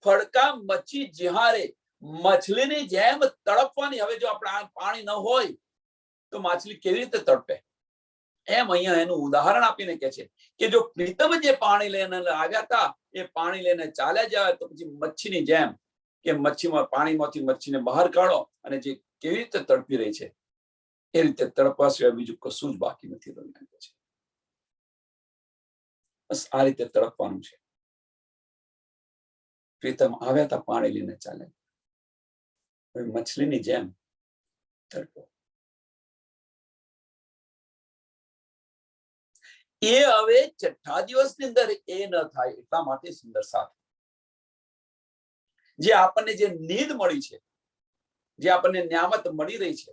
ફડકા મચ્છી જીહારે. મછલીની જેમ તડપવાની. હવે જો આપણે પાણી ન હોય તો માછલી કેવી રીતે તડપે? એમ અહીંયા એનું ઉદાહરણ આપીને કે છે કે જો પ્રીતમ જે પાણી લઈને આવ્યા હતા એ પાણી લઈને ચાલ્યા જાય તો પછી મચ્છીની જેમ કે મચ્છીમાં પાણીમાંથી મચ્છીને બહાર કાઢો અને જે કેવી રીતે તડપી રહી છે એ રીતે તડપવા સિવાય બીજું કશું જ બાકી નથી રહ્યું છે. બસ આ રીતે તડપવાનું છે. પ્રીતમ આવ્યા હતા પાણી લઈને ચાલ્યા. હવે મછલીની જેમ તડપો. એ હવે છઠ્ઠા દિવસની અંદર એ ન થાય એટલા માટે સુંદર સાથ જે આપણને જે નીંદ મળી છે, જે આપણને ન્યામત મળી રહી છે,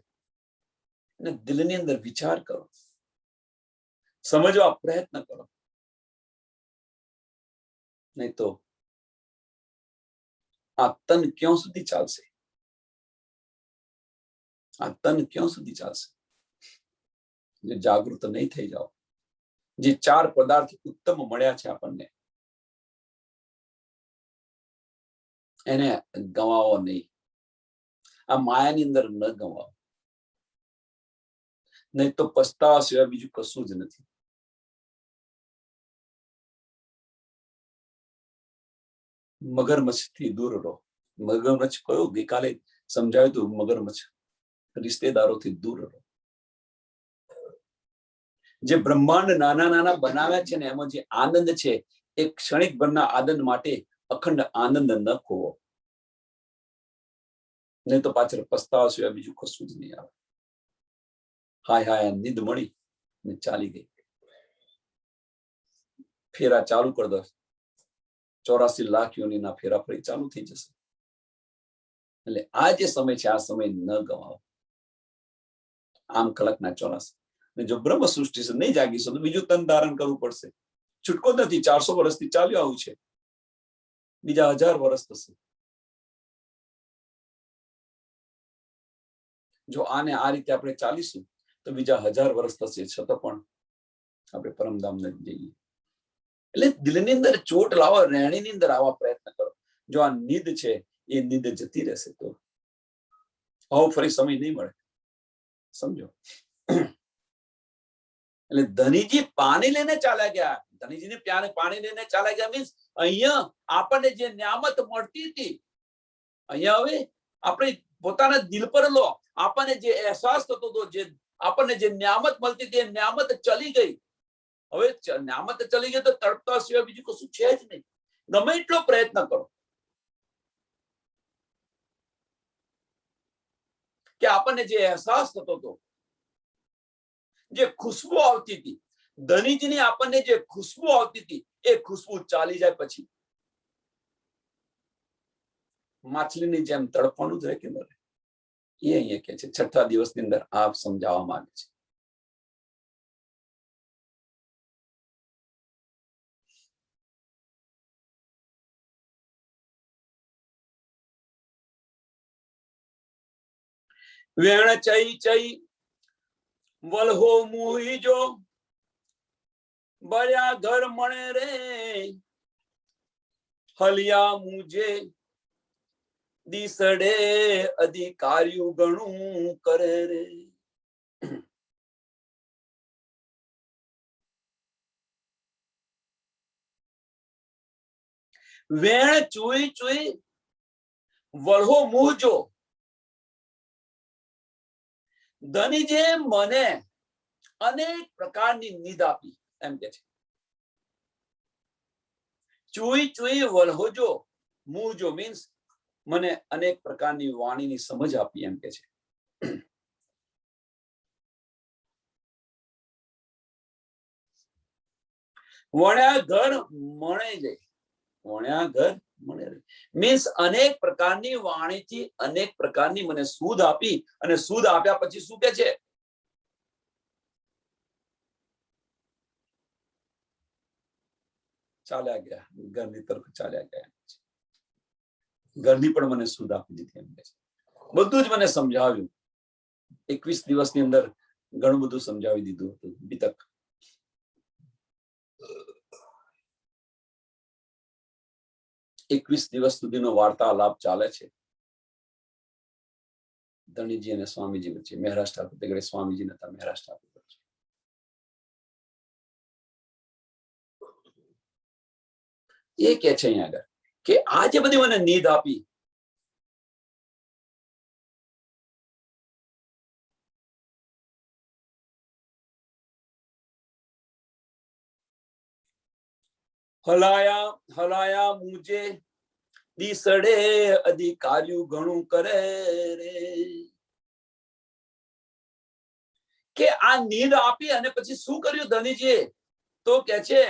એને દિલની અંદર વિચાર કરો, સમજવા પ્રયત્ન કરો. નહીં તો આ તન ક્યાં સુધી ચાલશે? આ તન ક્યાં સુધી ચાલશે? જે જાગૃત નહીં થઈ જાઓ, જે ચાર પદાર્થ ઉત્તમ મળ્યા છે આપણને, એને ગવાવો નહીં. આ માયાની અંદર ન ગવાવો, નહીં તો પસ્તાવા સિવાય બીજું કશું જ નથી. મગરમચ્છ થી દૂર રહો. મગરમચ્છ કયો? ગઈકાલે સમજાવ્યું હતું. મગરમચ્છ રિશ્તેદારોથી દૂર રહો. જે બ્રહ્માંડ નાના નાના બનાવ્યા છે ને એમાં જે આનંદ છે એ ક્ષણિક ભરના આનંદ માટે અખંડ આનંદ ન ખોવો, નહીં તો પાછળ પસ્તાવા સિવાય બીજું કશું જ નહીં આવે. હાય હાય નીંદ મળી ને ચાલી ગઈ. ફેરા ચાલુ કરી દો. 84 લાખ યોનીના ફેરા ફરી ચાલુ થઈ જશે. એટલે આ જે સમય છે આ સમય ન ગવાવો. આમ કલકના 84. જો બ્રહ્મ સૃષ્ટિ છે નહીં જાગીશું તો બીજું તન ધારણ કરવું પડશે. છૂટકો નથી. 400 વર્ષથી ચાલ્યું આવું છે. બીજા 1000 વર્ષ થશે. જો આને આ રીતે આપણે ચાલીશું તો બીજા 1000 વર્ષ થશે, છતાં પણ આપણે પરમધામ નથી જઈએ. એટલે દિલની અંદર ચોટ લાવો, રહેણીની અંદર આવા પ્રયત્ન કરો. જો આ નીંદ છે એ નીંદ જતી રહેશે તો આવો ફરી સમય નહીં મળે. સમજો. એટલે ધનીજી પાણી લઈને ચાલ્યા ગયા. ધનીજીને પાણી લઈને ચાલ્યા ગયા મીન્સ અહીંયા આપણને જે ન્યામત મળતી હતી, અહીંયા હવે આપણે પોતાના દિલ પર લો. આપણને જે અહેસાસ થતો હતો, જે આપણને જે ન્યામત મળતી હતી એ ન્યામત ચલી ગઈ. હવે ન્યામત ચલી ગઈ તો તડપતા સિવાય બીજું કશું છે જ નહીં. ગમે એટલો પ્રયત્ન કરો કે આપણને જે અહેસાસ થતો હતો, જે ખુશ્બુ આવતી હતી, ધનીજીની આપણને જે ખુશ્બુ આવતી હતી એ ખુશ્બુ ચાલી જાય પછી માછલીની જેમ તડપવાનું જ રહે કે ન રહે? એ અહીંયા કે છે. છઠ્ઠા દિવસની અંદર આપ સમજાવવા માંગે છે. વેણ ચઈ ચઈ વલહો મુહી જો બળ્યા ઘર મણે રે હલિયા મુજે દીસડે અધિકાર્યું ગણું કરે રે. વેણ ચુઈ ચુઈ વલહો મુહ જો. ધનીજે મને અનેક પ્રકારની નીંદ આપી એમ કે છે. ચુઈ ચુઈ વલહોજો મુજો મીન્સ મને અનેક પ્રકારની વાણીની સમજ આપી એમ કે છે. વણ્યા ઘર મણે જાય, વણ્યા ઘર મણે રહે. મીન્સ અનેક પ્રકારની વાણીથી અનેક પ્રકારની મને સૂધ આપી, અને સૂધ આપ્યા પછી શું કે છે? ચાલ્યા ગયા, ઘરની તરફ ચાલ્યા ગયા. ઘરની પણ મને સૂધ આપી દીધી એમ કે છે. બધું જ મને સમજાવ્યું. 21 દિવસની અંદર ઘણું બધું સમજાવી દીધું હતું. બીતક 21 દિવસ સુધીનો વાર્તાલાપ ચાલે છે ધણીજી અને સ્વામીજી વચ્ચે. મહારાજ ઠાકુર તે સ્વામીજી નતા, મહારાજ ઠાકુર. એ કે છે અહીંયા આગળ કે આ જે બધી મને નીંદ આપી, હલાયા હલાયા મુજે દીસડે અધિકાર્યું ઘણું કરે રે. કે આ નીંદ આપી અને પછી શું કર્યું ધનીજીએ? તો કે છે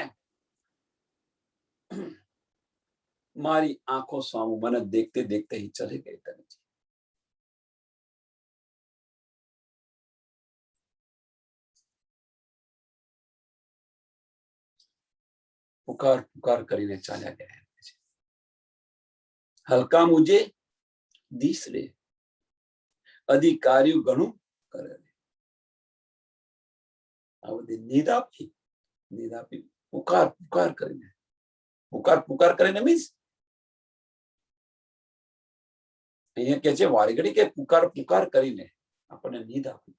મારી આંખો સામું મને દેખતે દેખતે ही चले गए धनीजी. પુકાર પુકાર કરીને ચાલ્યા ગયા. હલકા મુજે દીસરે અધિકાર્યું ઘણું કરે. આ બધી નીંદ આપી પુકાર પુકાર કરીને, પુકાર પુકાર કરીને મીન્સ અહીંયા કે છે વારી ઘડી કે પુકાર પુકાર કરીને આપણને નીંદ આપી.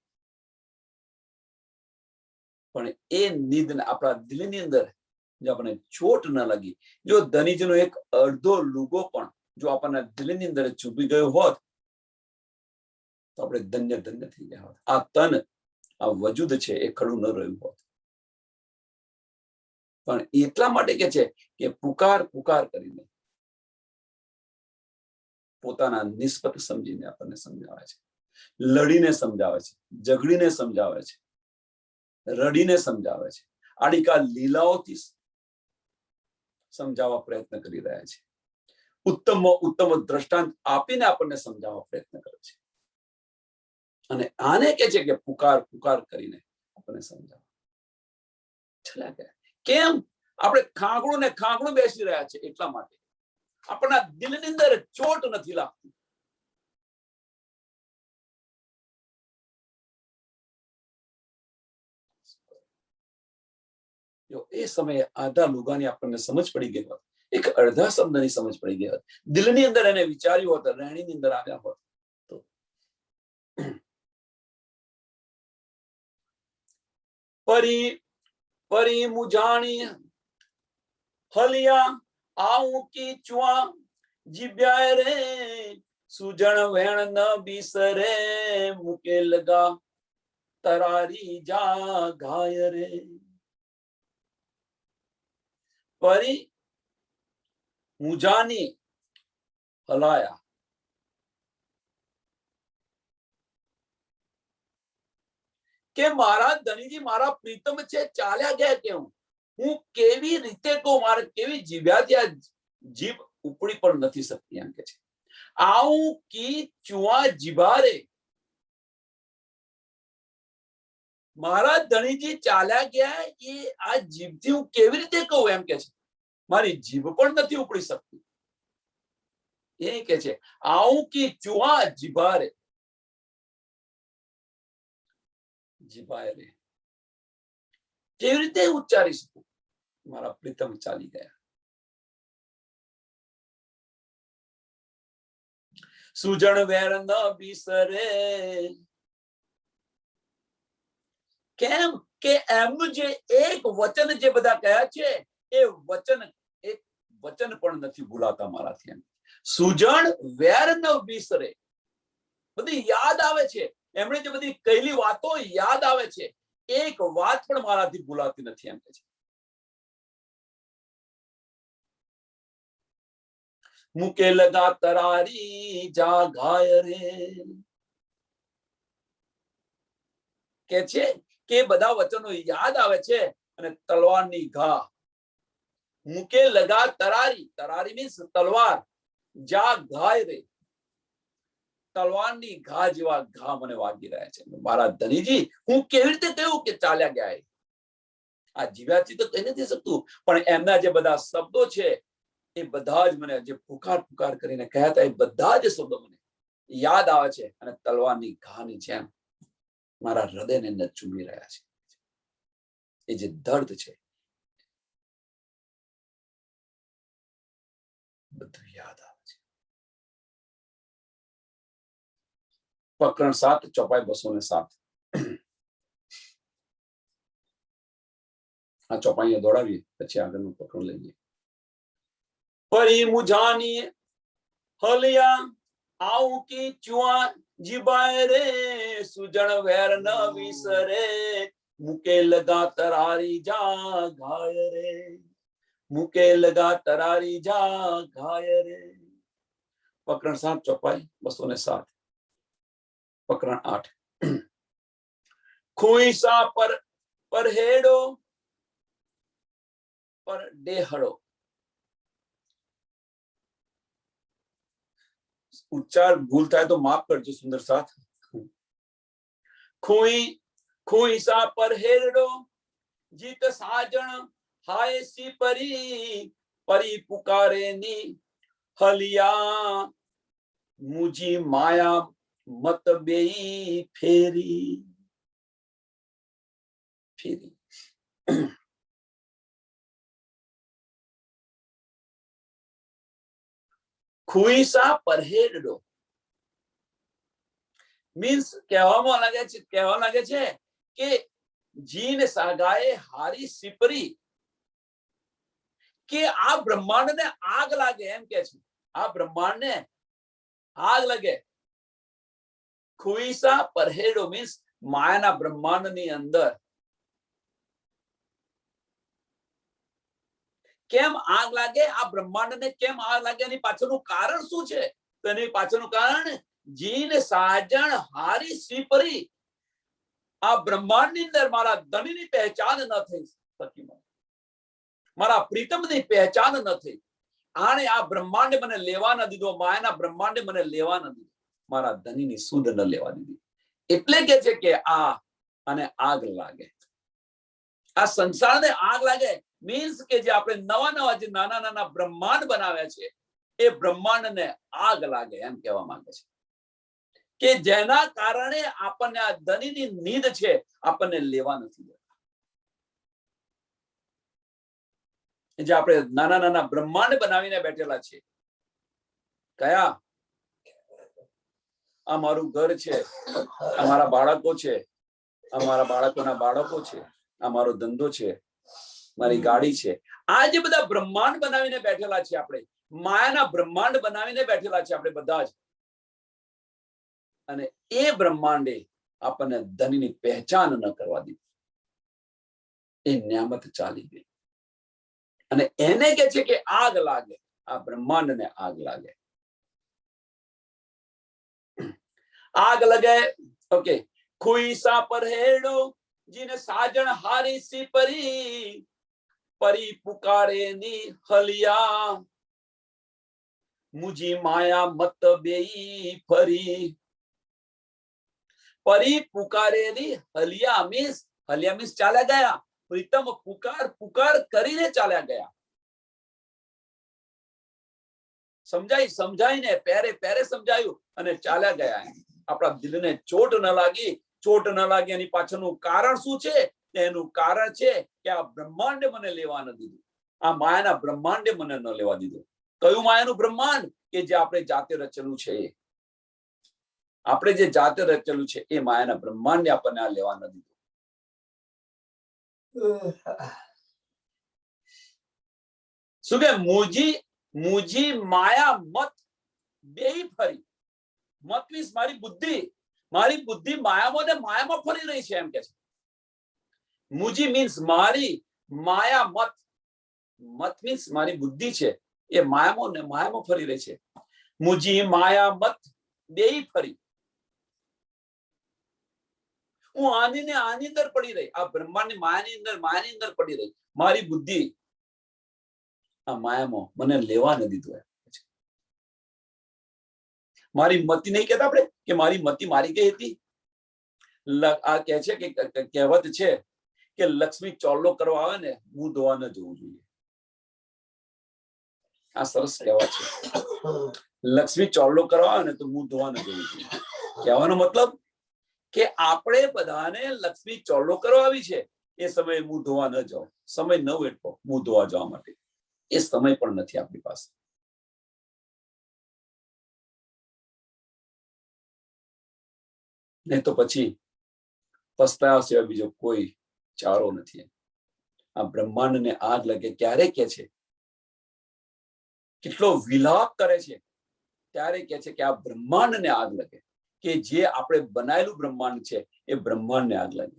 પણ એ નીંદ આપણા દિલની અંદર જો આપણને ચોટ ન લાગી, જો ધનીજીનો એક અડધો લુગો પણ જો આપણના દિલની અંદર ચૂપી ગયો હોત તો આપણે ધન્ય ધન્ય થઈ ગયા હોત. આ તન, આ વજૂદ છે એ ખડું ન રહ્યું હોત. પણ એટલા માટે કે છે કે પુકાર પુકાર કરીને પોતાના નિસ્બત સમજીને આપણને સમજાવે છે, લડીને સમજાવે છે, ઝઘડીને સમજાવે છે, રડીને સમજાવે છે, આડીકા લીલાઓથી સમજાવવા પ્રયત્ન કરી રહ્યા છે. ઉત્તમ ઉત્તમ દ્રષ્ટાંત આપીને આપણને સમજાવવા પ્રયત્ન કરે છે. અને આને કે છે કે પુકાર પુકાર કરીને આપણને સમજાવે. છેલ્લા કે કેમ આપણે ખાંગડું ને ખાંગડું બેસી રહ્યા છે એટલા માટે આપણા દિલની અંદર ચોટ નથી લાગતી. જો એ સમયે આધા લુગાની આપણને સમજ પડી ગઈ હોત, એક અડધા શબ્દની સમજ પડી ગઈ હોત, દિલની અંદર એને વિચાર્યું હોત, રહેણીની અંદર આવ્યા હોત તો પરી પરી મુજાણી હલિયા આવું કી ચુઆ જીબ્યા રે સુજણ વેણ ન બીસરે મુકે લગા તરારી જા ગાય રે. પરી મુજાની હલાયા કે મારા ધનીજી મારા પ્રીતમ છે ચાલ્યા ગયા કેમ? હું કેવી રીતે કહું, મારે કેવી જીભ્યાથી આ જીભ ઉપડી પણ નથી શકતી એમ કે છે. આવું કી ચુઆ જીભારે, મારા ધણીજી ચાલ્યા ગયા એ આ જીભથી હું કેવી રીતે કહું એમ કે છે. મારી જીભ પણ નથી ઉપડી શકતી. એ કે છે આવું કી ચુઆ જીભારે, જીભારે કેવી રીતે ઉચ્ચારી શકું? મારા પ્રીતમ ચાલી ગયા. સુજણ વેર ન બીસરે, કેમ કે એમનું જે એક વચન જે બધા કહ્યા છે એ વચન એક વચન પણ નથી ભૂલાતા મારાથી. સુજણ વેર ન બીસરે, બધી યાદ આવે છે, એમણે જે બધી કહેલી વાતો યાદ આવે છે, એક વાત પણ મારાથી ભૂલાતી નથી એમ કે છે. મુકે લગા તરારી જા ગાય રે, કે છે કે બધા વચનો યાદ આવે છે અને તલવારની ઘા मुके लगा तरारी, तरारी मीन्स तलवार, જા ઘાય રે, તલવારની ઘા જેવા ઘા મને વાગી રહ્યા છે. મારા ધનીજી, હું કેવી રીતે કહ્યું કે ચાલ્યા ગયા? આ જીવ્યાથી તો કહી નથી શકતું, પણ એમના જે બધા શબ્દો છે એ બધા જ મને જે પુકાર પુકાર કરીને કહ્યા હતા, એ બધા જ શબ્દો મને યાદ આવે છે અને તલવારની ઘાની જેમ મારા હૃદયને અંદર ચૂમી રહ્યા છે. એ જે દર્દ છે બધું યાદ આવે છે. પ્રકરણ 7 ચોપાઈ 207. આ ચોપાઈએ દોડાવીએ પછી આગળનું પ્રકરણ લઈએ. પરી મુજાની હલિયા આવું કી ચુઆ જીબાય રે, સુજણ વેર ન વિસરે, મુકે લગા તરારી જા ઘાય રે, મુકે લગા તરારી જા ઘાય રે. પ્રકરણ 7 ચોપાઈ 207. પ્રકરણ 8. ખુઈસા પર હેડો પર ડેહડો. ઉચ્ચાર ભૂલ થાય તો માફ કરજો સુંદર સાથ. ખુઈસા પર હેડો જીત સાજણ હાય સી પરી, પરી પુકારે ની હલિયા, મુજી માયા મત બેઈ ફેરી. ફેરી ખુઈસા પરહેડો મીન્સ કહેવા લાગે છે કે જીન સાગાએ હારી સિપરી, કે આ બ્રહ્માંડ ને આગ લાગે, એમ કે છે. આ બ્રહ્માંડ ને આગ લાગે. ખુઈસા પરહેડો મીન્સ માયાના બ્રહ્માંડ ની અંદર કેમ આગ લાગે? આ બ્રહ્માંડ ને કેમ આગ લાગે? એની પાછળનું કારણ શું છે? તો એની પાછળનું કારણ જીન સાજણ હારી શ્રીપરી. આ બ્રહ્માંડ ની અંદર મારા ધણીની પહેચાન ન થઈ શકી, મારા પ્રીતમની પહેચાન ન થઈ. આણે આ બ્રહ્માંડ મને લેવા ન દીધો, માયાના બ્રહ્માંડે મને લેવા ન દીધો, મારા ધણીની સુધ ન લેવા દીધી. એટલે કે છે કે આ અને આગ લાગે, આ સંસારને આગ લાગે મીન્સ કે જે આપણે નવા જે નાના બ્રહ્માંડ બનાવ્યા છે એ બ્રહ્માંડને આગ લાગે, એમ કહેવા માંગે છે. કે જેના કારણે આપણને આ ધનીની નીંદ છે આપણને લેવા નથી દેતા. જે આપણે નાના બ્રહ્માંડ બનાવીને બેઠેલા છે. કયા? આ મારું ઘર છે, આ મારા બાળકો છે, આ મારા બાળકોના બાળકો છે, આ મારો ધંધો છે, મારી ગાડી છે. આ જે બધા બ્રહ્માંડ બનાવીને બેઠેલા છે, આપણે માયાના બ્રહ્માંડ બનાવીને બેઠેલા છે આપણે બધા જ. અને એ બ્રહ્માંડે આપણને ધનની પહેચાન ન કરવા દીધી. એ નિયામત ચાલી ગઈ અને એને કે છે કે આગ લાગે, આ બ્રહ્માંડને આગ લાગે. આગ લગે. ઓકે. ખુઈસા પર હેડો જીને સાજણ હારી સી પરી, પરી પુકારે ની હલિયા, મુજી માયા મત બેઈ ફરી. પરી પુકારે ની હલિયા મીન્સ ચાલ્યા ગયા. પ્રીતમ પુકાર કરીને ચાલ્યા ગયા. સમજાઈને પહેરે સમજાયું અને ચાલ્યા ગયા. આપણા દિલને ચોટ ન લાગી એની પાછળનું કારણ શું છે? એનું કારણ છે કે આ બ્રહ્માંડે મને લેવા ન દીધું, આ માયાના બ્રહ્માંડે મને ન લેવા દીધું. કયું માયાનું બ્રહ્માંડ? કે જે આપણે જાતે રચેલું છે. આપણે જે જાતે રચેલું છે એ માયાના બ્રહ્માંડે આપણને આ લેવા ન દીધું. શું કે મુજી માયા મત બેઈ ફરી. મત મીન્સ મારી બુદ્ધિ માયામાં ફરી રહી છે, એમ કે છે. મુજી મીન્સ મારી, માયા મત મીન્સ મારી બુદ્ધિ છે એ માયામાં ફરી રહી છે. મુજી માયા મત બેઈ ફરી. હું આની અંદર પડી રહી, આ બ્રહ્માંડની માયાની અંદર પડી રહી. મારી બુદ્ધિ આ માયામાં મને લેવા ન દીધું. મારી મતિ નહીં કહેતા આપણે કે મારી મતિ મારી ગઈ હતી. આ કહે છે કે કહેવત છે કે લક્ષ્મી ચોલ્લો કરવા આવે ને મું ધોવા ન જવું જોઈએ. આ સરસ કહેવત છે. લક્ષ્મી ચોલ્લો કરવા આવે ને તો મું ધોવા ન જવું જોઈએ. કહેવાનો મતલબ કે આપણે બધાને લક્ષ્મી ચોલ્લો કરવા આવી છે, એ સમયે મું ધોવા ન જાઉં. સમય ન વેઠવો મું ધોવા જવા માટે. એ સમય પણ નથી આપણી પાસે. નહીં તો પછી પસ્તાવા સિવાય બીજો કોઈ ચારો નથી. આ બ્રહ્માંડને આગ લાગે ક્યારે કે છે, કેટલો વિલાપ કરે છે ત્યારે કે છે કે આ બ્રહ્માંડને આગ લાગે, કે જે આપણે બનાયેલું બ્રહ્માંડ છે એ બ્રહ્માંડને આગ લાગે.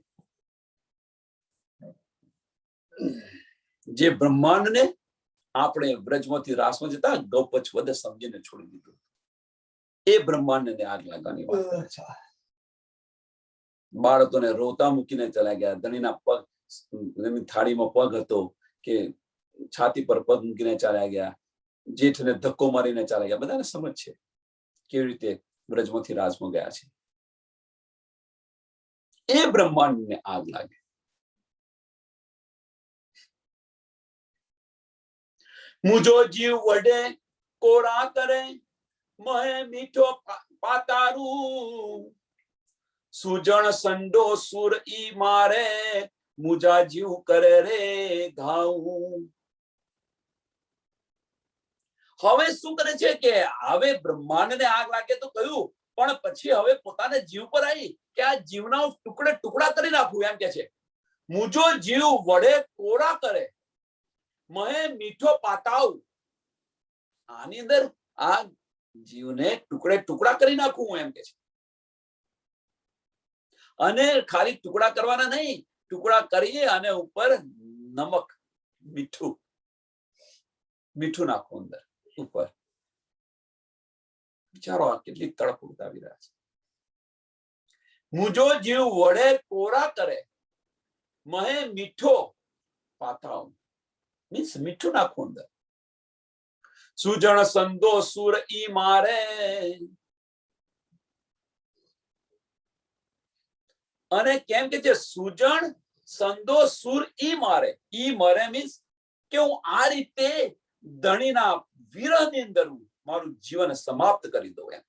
જે બ્રહ્માંડને આપણે વ્રજમાંથી રાસમાં જતા ગૌપચ વધ સમજીને છોડી દીધું, એ બ્રહ્માંડને આગ લાગવાની વાત કરે છે. બાળકોને રોતા મૂકીને ચલા ગયા. ધણીના પગ, થાળીમાં પગ હતો કે છાતી પર પગ મૂકીને ચાલ્યા ગયા. જેઠને ધક્કો મારીને ચાલ્યા ગયા. બધાને સમજ છે કેવી રીતે વ્રજમાંથી રાજમાં ગયા છે. એ બ્રહ્માંડને આગ લાગે. મુજો જીવ વડે કોરા કરે, મહે મીઠો પાતારું. સુજણ સંડો સુર ઈ મારે, મુજા જીવ કરે રે ઘાઉ. હવે શું કરે છે કે હવે બ્રહ્માંડને આગ લાગે તો કહ્યું, પણ પછી હવે પોતાને જીવ પર આવી કે આ જીવના ટુકડે ટુકડા કરી નાખું. એમ કે છે મુજો જીવ વડે કોરા કરે, મહે મીઠો પાતાવ. આની અંદર આ જીવને ટુકડે ટુકડા કરી નાખું એમ કે છે. અને ખાલી ટુકડા કરવાના નહીં, ટુકડા કરી અને ઉપર નમક મીઠું નાખો અંદર ઉપર. વિચારો આ કેટલી તડપ ઉતાવી રહ્યા છે. મુજો જીવ વડે કોરા કરે, મહે મીઠો પાતાવ. મીન્સ મીઠું નાખો અંદર. સુજણ સંદો સુર ઈ મારે. અને કેમ કે છે સુજણ સંદો સુર ઈ મારે. ઈ મરે મીન્સ કે હું આ રીતે ધણીના વિરહની અંદર મારું જીવન સમાપ્ત કરી દઉં. એમ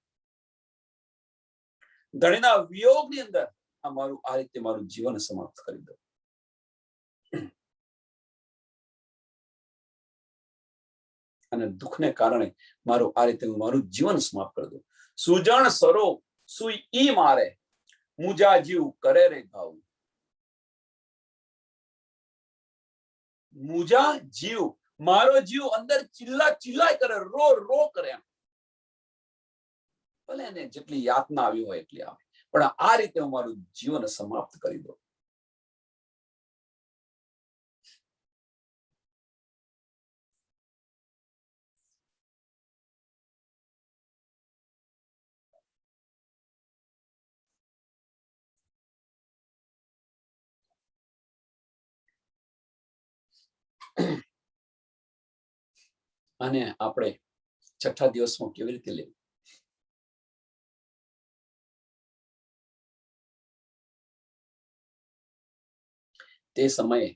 ધણીના વિયોગની અંદર આ રીતે મારું જીવન સમાપ્ત કરી દઉં. અને દુઃખને કારણે મારું આ રીતે મારું જીવન સમાપ્ત કરી દઉં. સુજણ સરો સુઈ ઈ મારે, મુજા જીવ કરે રે ઘાવ. મુજા જીવ, મારો જીવ અંદર ચિલ્લાય કરે, રો કરે. એમ ભલે એને જેટલી યાતના આવી હોય એટલી આવે, પણ આ રીતે હું મારું જીવન સમાપ્ત કરી દઉં. અને આપણે છઠ્ઠા દિવસમાં કેવી રીતે લેવું? તે સમયે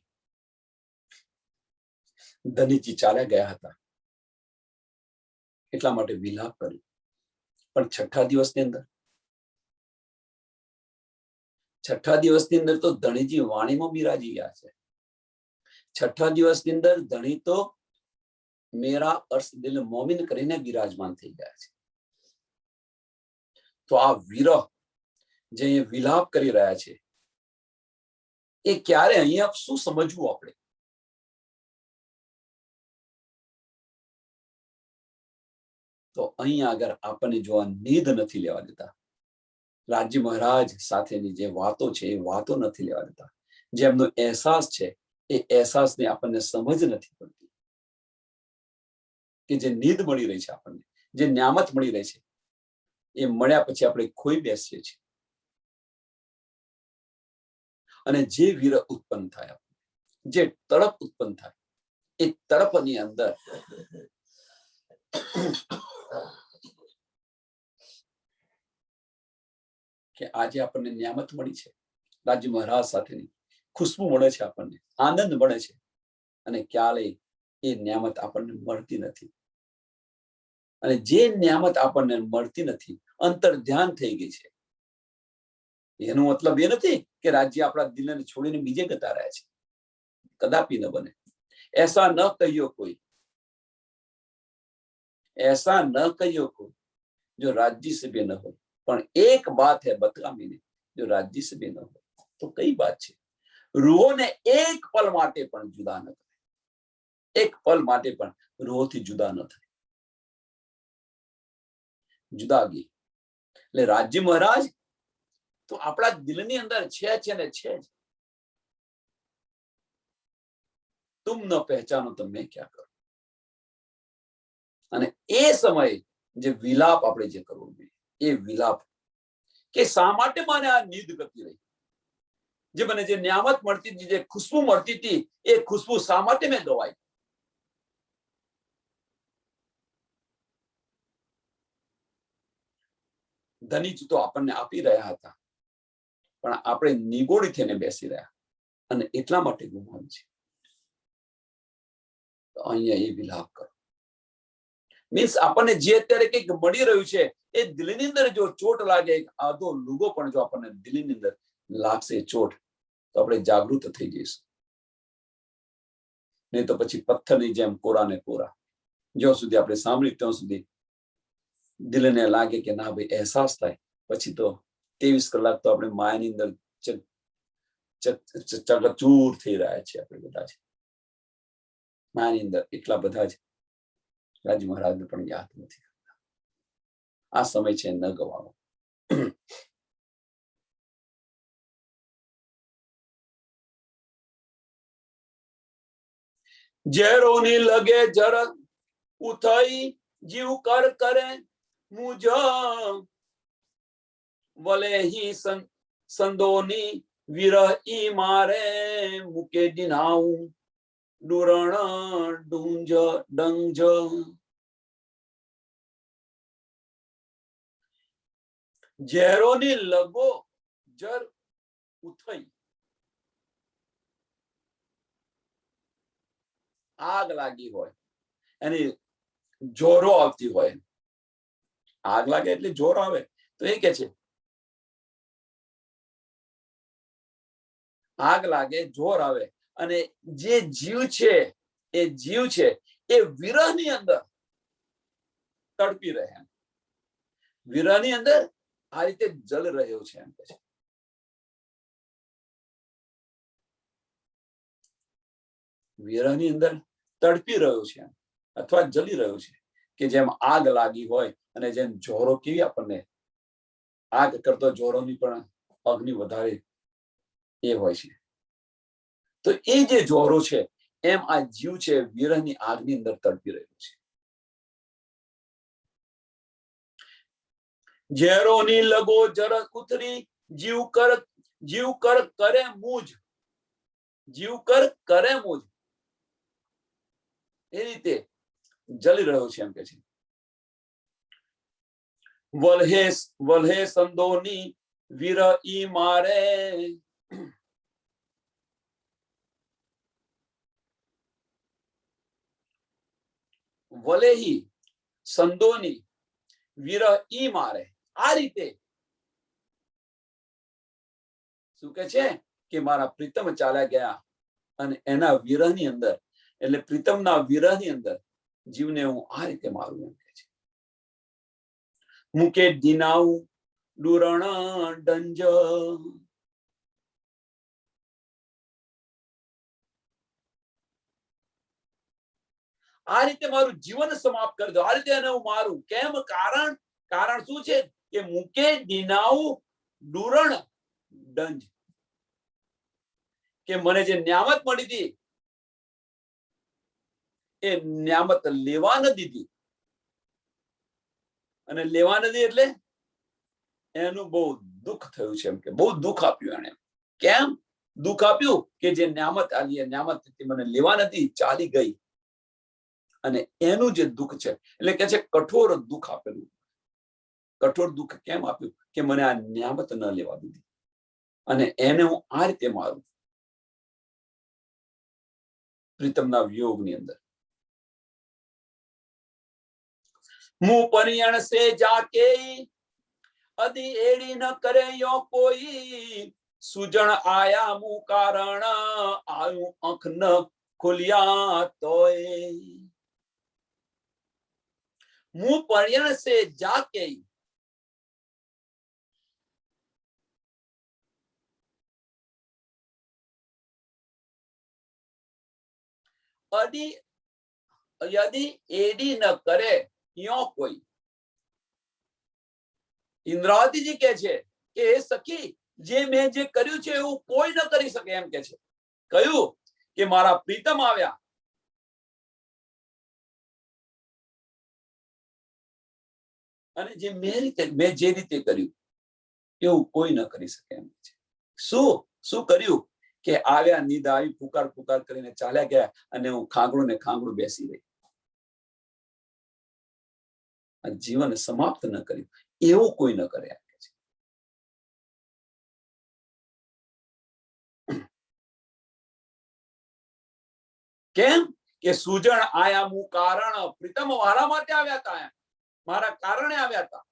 ધનીજી ચાલ્યા ગયા હતા એટલા માટે વિલાપ કર્યો. પણ છઠ્ઠા દિવસની અંદર તો ધણીજી વાણીમાં બિરાજી ગયા છે. છઠ્ઠા દિવસની અંદર ધણી તો મેરા અર્શ દિલ મોમિન કરીને બિરાજમાન થઈ ગયા છે. તો આ વિરહ જે વિલાપ કરી રહ્યા છે એ ક્યારે, અહીંયા શું સમજવું આપણે? તો અહીંયા આગળ આપણને જો આ નીંદ નથી લેવા દેતા, રાજ્ય મહારાજ સાથેની જે વાતો છે એ વાતો નથી લેવા દેતા, જે એમનો અહેસાસ છે એ અહેસાસને આપણને સમજ નથી પડતી, કે જે નીંદ મળી રહી છે આપણને, જે ન્યામત મળી રહી છે એ મળ્યા પછી આપણે ખોઈ બેસીએ છીએ. અને જે વિરહ ઉત્પન્ન થાય, જે તડપ ઉત્પન્ન થાય, એ તડપની અંદર કે આજે આપણને નિયામત મળી છે, રાજ્ય મહારાજ સાથેની ખુશ્બુ મળે છે, આપણને આનંદ મળે છે, અને ક્યારેય એ નિયામત આપણને મળતી નથી. અને જે નિયામત આપણને મળતી નથી, અંતર ધ્યાન થઈ ગઈ છે. એનો મતલબ એ નથી કે રાજ્ય આપણા દિલને છોડીને બીજે જતા રહ્યા છે, કદાપી ન બને. ऐसा न कहियो कोई, ऐसा न कहियो कोई जो राज्य से भी न हो. પણ એક बात है બતલામીને, જો રાજ્ય से भी न हो તો કઈ बात છે? રૂહોને એક પલ માટે પણ જુદા ન થાય, એક પલ માટે પણ રૂહોથી જુદા ન થાય. જુદાગી એટલે રાજ્ય મહારાજ તો આપણા દિલની અંદર છે ને છે જ. तुम न पहचानो तो मैं क्या करूं. અને એ સમયે જે વિલાપ આપણે જે કરવો જોઈએ, એ વિલાપ કે શા માટે મને આ નીંદ ગતિ રહી, જે મને જે નિયામત મળતી હતી, જે ખુશ્બુ મળતી હતી, એ ખુશ્બુ શા માટે મેં ગવાઈ. ધનીજ તો આપણને આપી રહ્યા હતા, પણ આપણે નિગોડી થઈને બેસી રહ્યા અને એટલા માટે ગુમાવ્યું છે. અહીંયા એ વિલાપ કરો. મીન્સ આપણને જે અત્યારે કંઈક મળી રહ્યું છે, એ દિલની અંદર જો ચોટ લાગે, આધો લુગો પણ જો આપણને દિલની અંદર લાગશે ચોટ, તો આપણે જાગૃત થઈ જઈશું. નહીં તો પછી પથ્થરની જેમ કોરા ને કોરા, જ્યાં સુધી આપણે સાંભળી ત્યાં સુધી દિલને લાગે કે ના ભાઈ અહેસાસ થાય, પછી તો 23 કલાક તો આપણે માયાની અંદર ચકચૂર થઈ રહ્યા છે. આપણે બધા જ માયાની અંદર એટલા બધા જ રાજ્ય મહારાજને પણ યાદ નથી કરતા. આ સમય છે ન ગવાનો. ઝેરોની લગે જરક ઉથઈ જીવ કર કરે મુજ વલે હી સંદોની વિરહ ઈ મારે મુકે દિનાઉં ડુરણ ડુંજ ડંજ. ઝેરોની લગો જર ઉથઈ, આગ લાગી હોય, એની જોરો આવતી હોય. આગ લાગે એટલે જોર આવે, તો એ કે છે આગ લાગે, જોર આવે, અને જે જીવ છે, એ જીવ છે એ વિરહની અંદર તડપી રહે. વિરહની અંદર આ રીતે જલ રહ્યો છે, એમ કે છે. વિરહની અંદર તડપી રહ્યો છે અથવા જલી રહ્યો છે, કે જેમ આગ લાગી હોય અને જેમ જોરો કેવી આપણને આગ કરતો જોરોની પણ અગ્નિ વધારે એ હોય છે, તો એ જે જોરો છે, એમ આ જીવ છે વિરહની આગની અંદર તડપી રહ્યો છે. ઝેરોની લગો જરક ઉતરી જીવ કર કરે મુજ, જીવ કર કરે મુજ, એ રીતે જલી રહ્યો છે, એમ કે છે. વલ્હે સંદોની વિરહ ઈ મારે, વલેહી સંદોની વિરહ ઈ મારે. આ રીતે શું કે છે કે મારા પ્રીતમ ચાલ્યા ગયા અને એના વિરહની અંદર, એટલે પ્રીતમના વિરહની અંદર જીવને હું આ રીતે મારું, એમ કે છે. મુકે દિનાઉ ડુરણ ડંજ, આ રીતે મારું જીવન સમાપ્ત કરી દો, આ રીતે એને હું મારું. કેમ? કારણ શું છે કે મુકે દિનાઉ ડુરણ ડંજ, કે મને જે નિયામત મળી હતી, એ નિયામત લેવા ન દીધી. અને લેવા નથી એટલે એનું બહુ દુઃખ થયું છે, એમ કે બહુ દુઃખ આપ્યું એને. કેમ દુઃખ આપ્યું? કે જે નિયામત આલી, નિયામત મને લેવા નથી, ચાલી ગઈ. અને એનું જે દુઃખ છે એટલે કે છે કઠોર દુઃખ આપેલું. કઠોર દુઃખ કેમ આપ્યું? કે મને આ નિયામત ન લેવા દીધી અને એને હું આ રીતે મારું પ્રીતમના વિયોગની અંદર. મું પરિયણ સે જાકે અદી એડી ન કરે યો કોઈ સુજણ આયા મુ કારણ આયું અંખ ન ખુલ્યા તોય. મું પરિયણ સે જાકે અડી યદી એડી ન કરે યો કોઈ. ઇન્દ્રાવતીજી કે છે કે એ સખી જે મેં જે કર્યું છે એવું કોઈ ન કરી શકે એમ કે છે. કયું? કે મારા પ્રીતમ આવ્યા અને જે મેં જે રીતે કર્યું એવું કોઈ ન કરી શકે એમ છે. શું કર્યું? કે આવ્યા, નીંદ આવી, પુકાર પુકાર કરીને ચાલ્યા ગયા અને હું ખાંગડું ને ખાંગડું બેસી રહી. જીવન સમાપ્ત ન કર્યું એવું કોઈ ન કરે. કેમ? કે સુજણ આયા મુ કારણ, પ્રીતમ મારા માટે આવ્યા હતા, મારા કારણે આવ્યા હતા.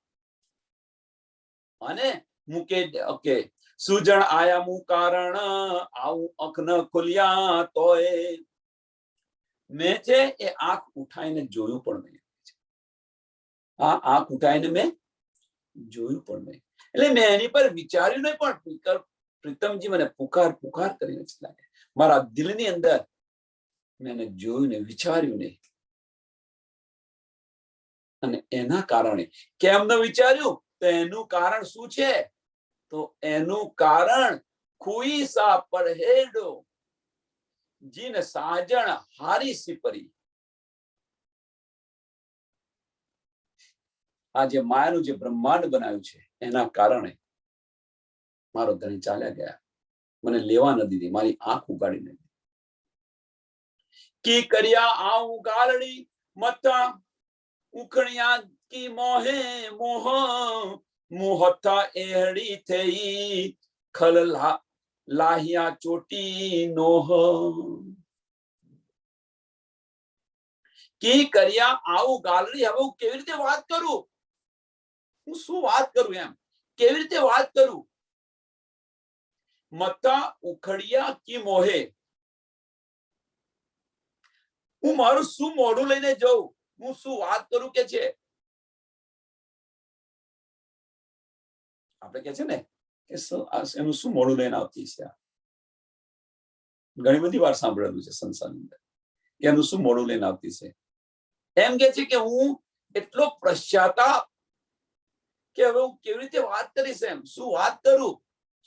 અને મુકે ઓકે સુજણ આયા મુ કારણ આવું અંખ ન ખુલ્યા તોય મેં છે એ આંખ ઉઠાઈને જોયું પણ નહીં. આ આંખ ઉઠાઈને મેં જોયું પણ નહીં. એટલે મેં એની પર વિચાર્યું નહીં, પણ પ્રીતમજી મને પુકાર પુકાર કરીને લાગે મારા દિલની અંદર મેં જોયું ને વિચાર્યું નહીં. અને એના કારણે કેમ ન વિચાર્યું? તો એનું કારણ શું છે? તો એનું કારણ ખુઈ સા પરહેડો જીન સાજણ હારી સિપરી. આ જે માયાનું જે બ્રહ્માંડ બનાવ્યું છે એના કારણે મારો ધણી ચાલ્યા ગયા, મને લેવા ન દીધી, મારી આંખ ઉગાડી ન દીધી. કી કર્યા આ ઉગાડડી મતા ઉખણ્યા કી મોહે મોહ મોહતા એહડી થઈ ખલ લાહિયા ચોટી નોહ. કી કર્યા આવું ગાલડી. હવે હું કેવી રીતે વાત કરું? હું શું વાત કરું? એમ કેવી રીતે વાત કરું? મતા ઉખડિયા કી મોહે, હું મારું શું મોઢું લઈને જઉં? હું શું વાત કરું કે છે? આપણે કે છે ને કે એનું શું મોઢું લઈને આવતી છે. ઘણી બધી વાર સાંભળેલું છે સંસારની અંદર કે એનું શું મોઢું લઈને આવતી છે. એમ કે છે કે હું એટલો પશ્ચાતાપ કે હવે હું કેવી રીતે વાત કરીશ? એમ શું વાત કરું?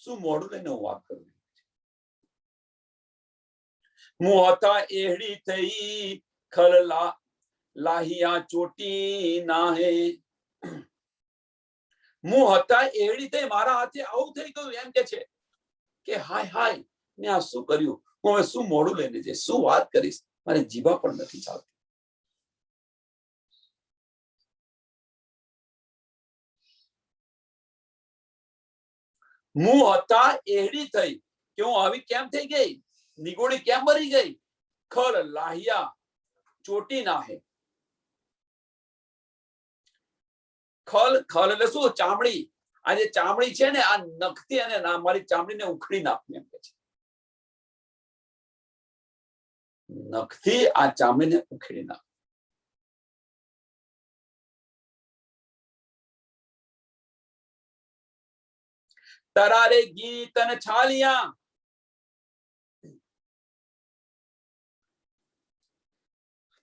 શું મોઢું લઈને હું વાત કરું? મોહતા એહડી થઈ ખલ લાહિયા ચોટી નાહે. મું હતા એડી થઈ, મારા હાથે આવું થઈ ગયું. એમ કે છે કે હાય હાય મેં આ શું કર્યું? હું હવે શું મોઢું લઈને જઈશ? શું વાત કરીશ? મારી જીભા પણ નથી ચાલતી. મું હતા એડી થઈ કે હું આવી કેમ થઈ ગઈ? નિગોડી કેમ મરી ગઈ? ખલ લાહિયા ચોટી નાહે. ખલ ખલ એટલે શું? ચામડી. આ જે ચામડી છે ને આ નખથી અને મારી ચામડીને ઉખડી નાખવી એમ કે છે. નખથી આ ચામડીને ઉખડી નાખ. તરારે ગી તન છાલિયા.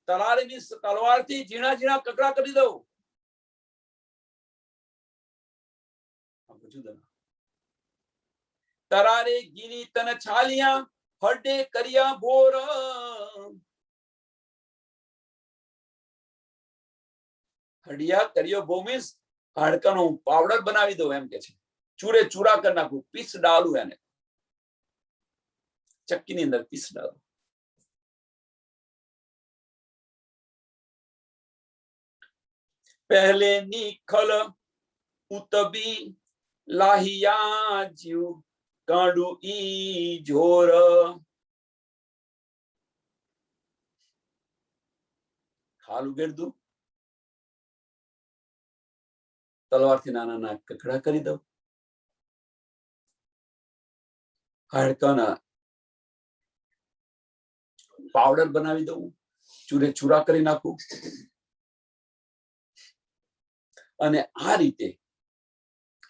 તરારે મીન્સ તલવારથી ઝીણા ઝીણા કકડા કરી દઉં. તરારે ગીની તન છાલિયા હડે કર્યા ભોર. હડિયા કર્યો ભો મીન્સ હાડકાનો પાવડર બનાવી દઉં એમ કે છે. ચૂરે ચૂરા કરી નાખું, પીસ ડાલું, એને ચક્કીની અંદર પીસ ડાલું. પહેલે નિખલ ઉતબી લાહિયા જીવ કાંડુ ઈ જોર. ખાલ ઉગેડ દઉં, તલવારથી નાના નાના કકડા કરી દઉં, હાડકાના પાવડર બનાવી દઉં, ચૂરે ચૂરા કરી નાખું અને આ રીતે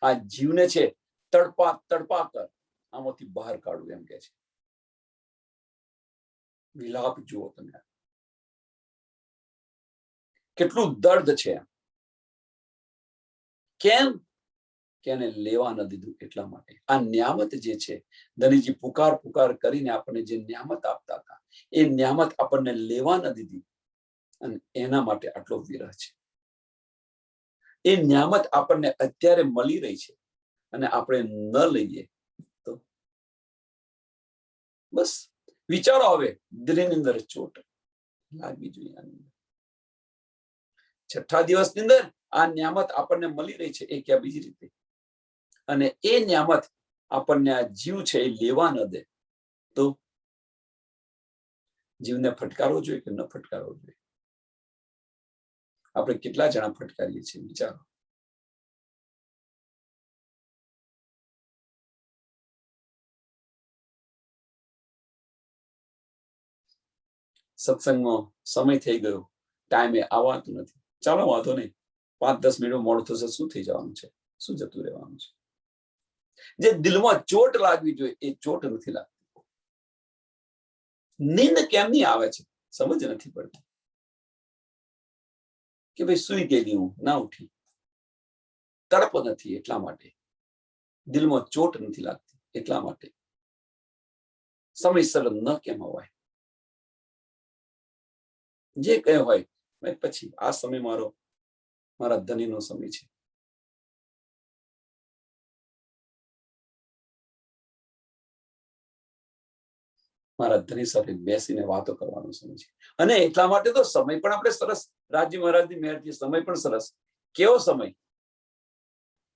આ જીવને છે તડપા તડપા કર આમાંથી બહાર કાઢવું એમ કે છે. વિલાપ જુઓ તમે, કેટલું દર્દ છે. કેમ કે એને લેવા ન દીધું એટલા માટે. આ ન્યામત જે છે, ધનીજી પુકાર પુકાર કરીને આપણને જે ન્યામત આપતા હતા એ ન્યામત આપણને લેવા ન દીધી અને એના માટે આટલો વિરહ છે. એ ન્યામત આપણને અત્યારે મળી રહી છે અને આપણે ન લઈએ તો બસ વિચારો આવે દિલની અંદર ચોટ લાગવી જોઈએ. છઠ્ઠા દિવસની અંદર આ ન્યામત આપણને મળી રહી છે એ ક્યાં બીજી રીતે, અને એ ન્યામત આપણને આ જીવ છે એ લેવા ન દે તો જીવને ફટકારવો જોઈએ કે ન ફટકારવો જોઈએ? આપણે કેટલા જણા ફટકારીએ છીએ વિચારો. સત્સંગનો સમય થઈ ગયો, ટાઈમે આવવાતું નથી. ચાલો વાંધો નહીં, 5-10 મિનિટ મોડું થશે, શું થઈ જવાનું છે, શું જતું રહેવાનું છે? જે દિલમાં ચોટ લાગવી જોઈએ એ ચોટ નથી લાગતી. નીંદ કેમની આવે છે સમજ નથી પડતી કે ભાઈ સુઈ ગયેલી હું, ના ઉઠી, તડપ નથી એટલા માટે, દિલમાં ચોટ નથી લાગતી એટલા માટે, સમયસર ન કેમ હોય, જે કઈ હોય પછી આ સમય મારા ધનીનો સમય છે. મારા ધની સાથે બેસીને વાતો કરવાનો સમય છે. અને એટલા માટે તો સમય પણ આપણે સરસ, રાજ્ય મહારાજની મહેરથી સમય પણ સરસ. કેવો સમય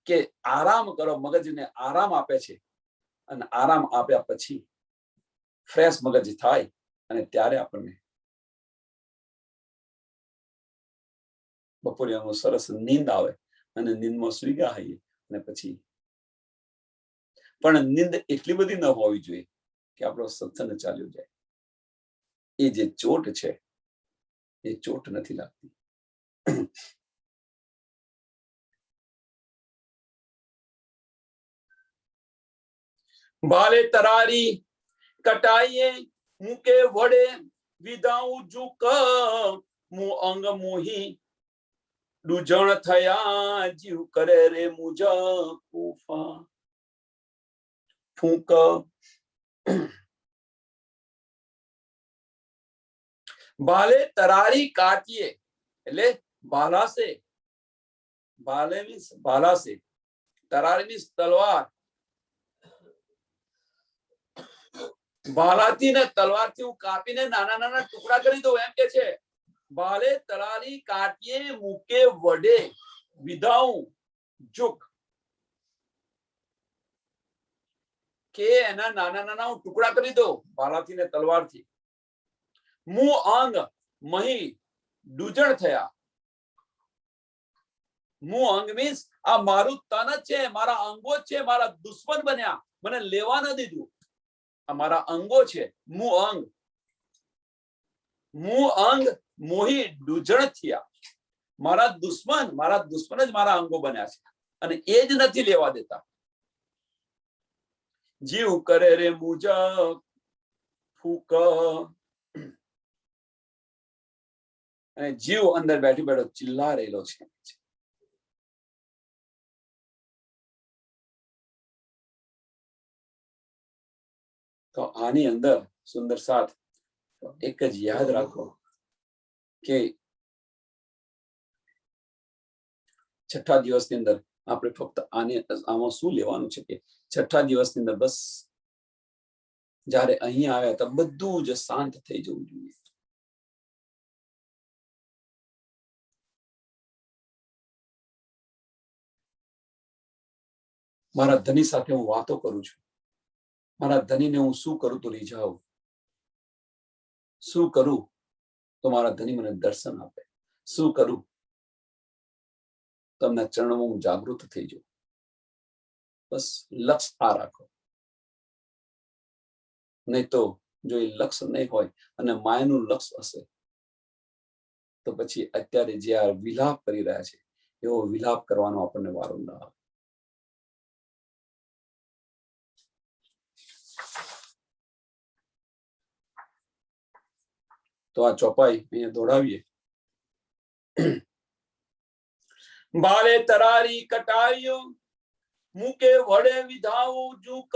કે આરામ કરો, મગજને આરામ આપે છે અને આરામ આપ્યા પછી ફ્રેશ મગજ થાય અને ત્યારે આપણને બપોરે સરસ નીંદ આવે અને નીંદમાં સુઈ ગયા હોઈએ અને પછી પણ નીંદ એટલી બધી ન હોવી જોઈએ કે આપણો સત્સંગ ચાલ્યો જાય. એ જે ચોટ છે એ ચોટ નથી લાગતી. ભાલે તરારી કટાઈએ મૂકે વડે વિધાઉ જુક મુ અંગ મોહી દુજણ થયા જીવ કરે રે મુજ કુફા ફૂંક. ભાલે તરારી કાટીએ એટલે ભાલા સે, ભાલે મીન્સ ભાલા સે, તરારી મીન્સ તલવાર, ભાલાથી ને તલવારથી હું કાપીને નાના નાના ટુકડા કરી દઉં એમ કે છે. ભાલે તરારી કાટીએ મૂકે વડે વિધાઉ જુક, કે એના નાના નાના હું ટુકડા કરી દઉં ભાલાથી ને તલવારથી. મુ અંગ મહી દૂજણ થયા. મુ અંગ મીન્સ આ મારું તન જ છે, મારા અંગો છે, મારા દુશ્મન બન્યા, મને લેવા ન દીધું. આ મારા અંગો છે. મુ અંગ મોહી દૂજણ થયા. મારા દુશ્મન જ મારા અંગો બન્યા છે અને એ જ નથી લેવા દેતા. જીવ કરે રે મુજ ફૂક, અને જીવ અંદર બેઠી બેઠો ચિલ્લા રહેલો છે. તો આની અંદર સુંદર સાથ એક જ યાદ રાખો કે છઠ્ઠા દિવસની અંદર આપણે ફક્ત આમાં શું લેવાનું છે કે છઠ્ઠા દિવસની અંદર બસ જયારે અહીંયા આવ્યા તો બધું જ શાંત થઈ જવું જોઈએ. મારા ધની સાથે હું વાતો કરું છું, મારા ધનીને હું શું કરું તો રીઝાવું, શું કરું તો મારા ધની મને દર્શન આપે, શું કરું તો એમના ચરણોમાં હું જાગૃત થઈ જાઉં. બસ લક્ષ્ય આ રાખો. નહીં તો જો એ લક્ષ્ય નહીં હોય અને માયાનું લક્ષ્ય હશે તો પછી અત્યારે જે આ વિલાપ કરી રહ્યા છે એવો વિલાપ કરવાનો આપણને વારો ન આવે. તો આ ચોપાઈ અહીંયા દોડાવીએ. બાલે તરારી કટાયો મૂકે વડે વિધાઓ જુક,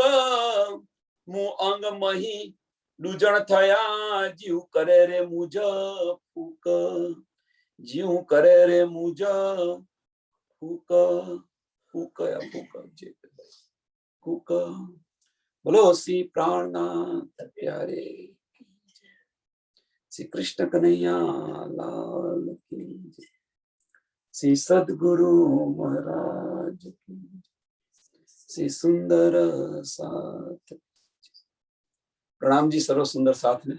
મુ અંગ મહી ડૂજણ થયા, જીવ કરે રે મુજ ફૂક, જીવ કરે રે મુજ ફૂક, ફૂક જે ફૂક. બોલો શ્રી પ્રાણનાથ પ્યારે, શ્રી કૃષ્ણ કનૈયા લાલ કી જય, શ્રી સદગુરુ મહારાજ કી, શ્રી સુંદર સાથ. પ્રणाम जी सर्व सुंदर साथ में.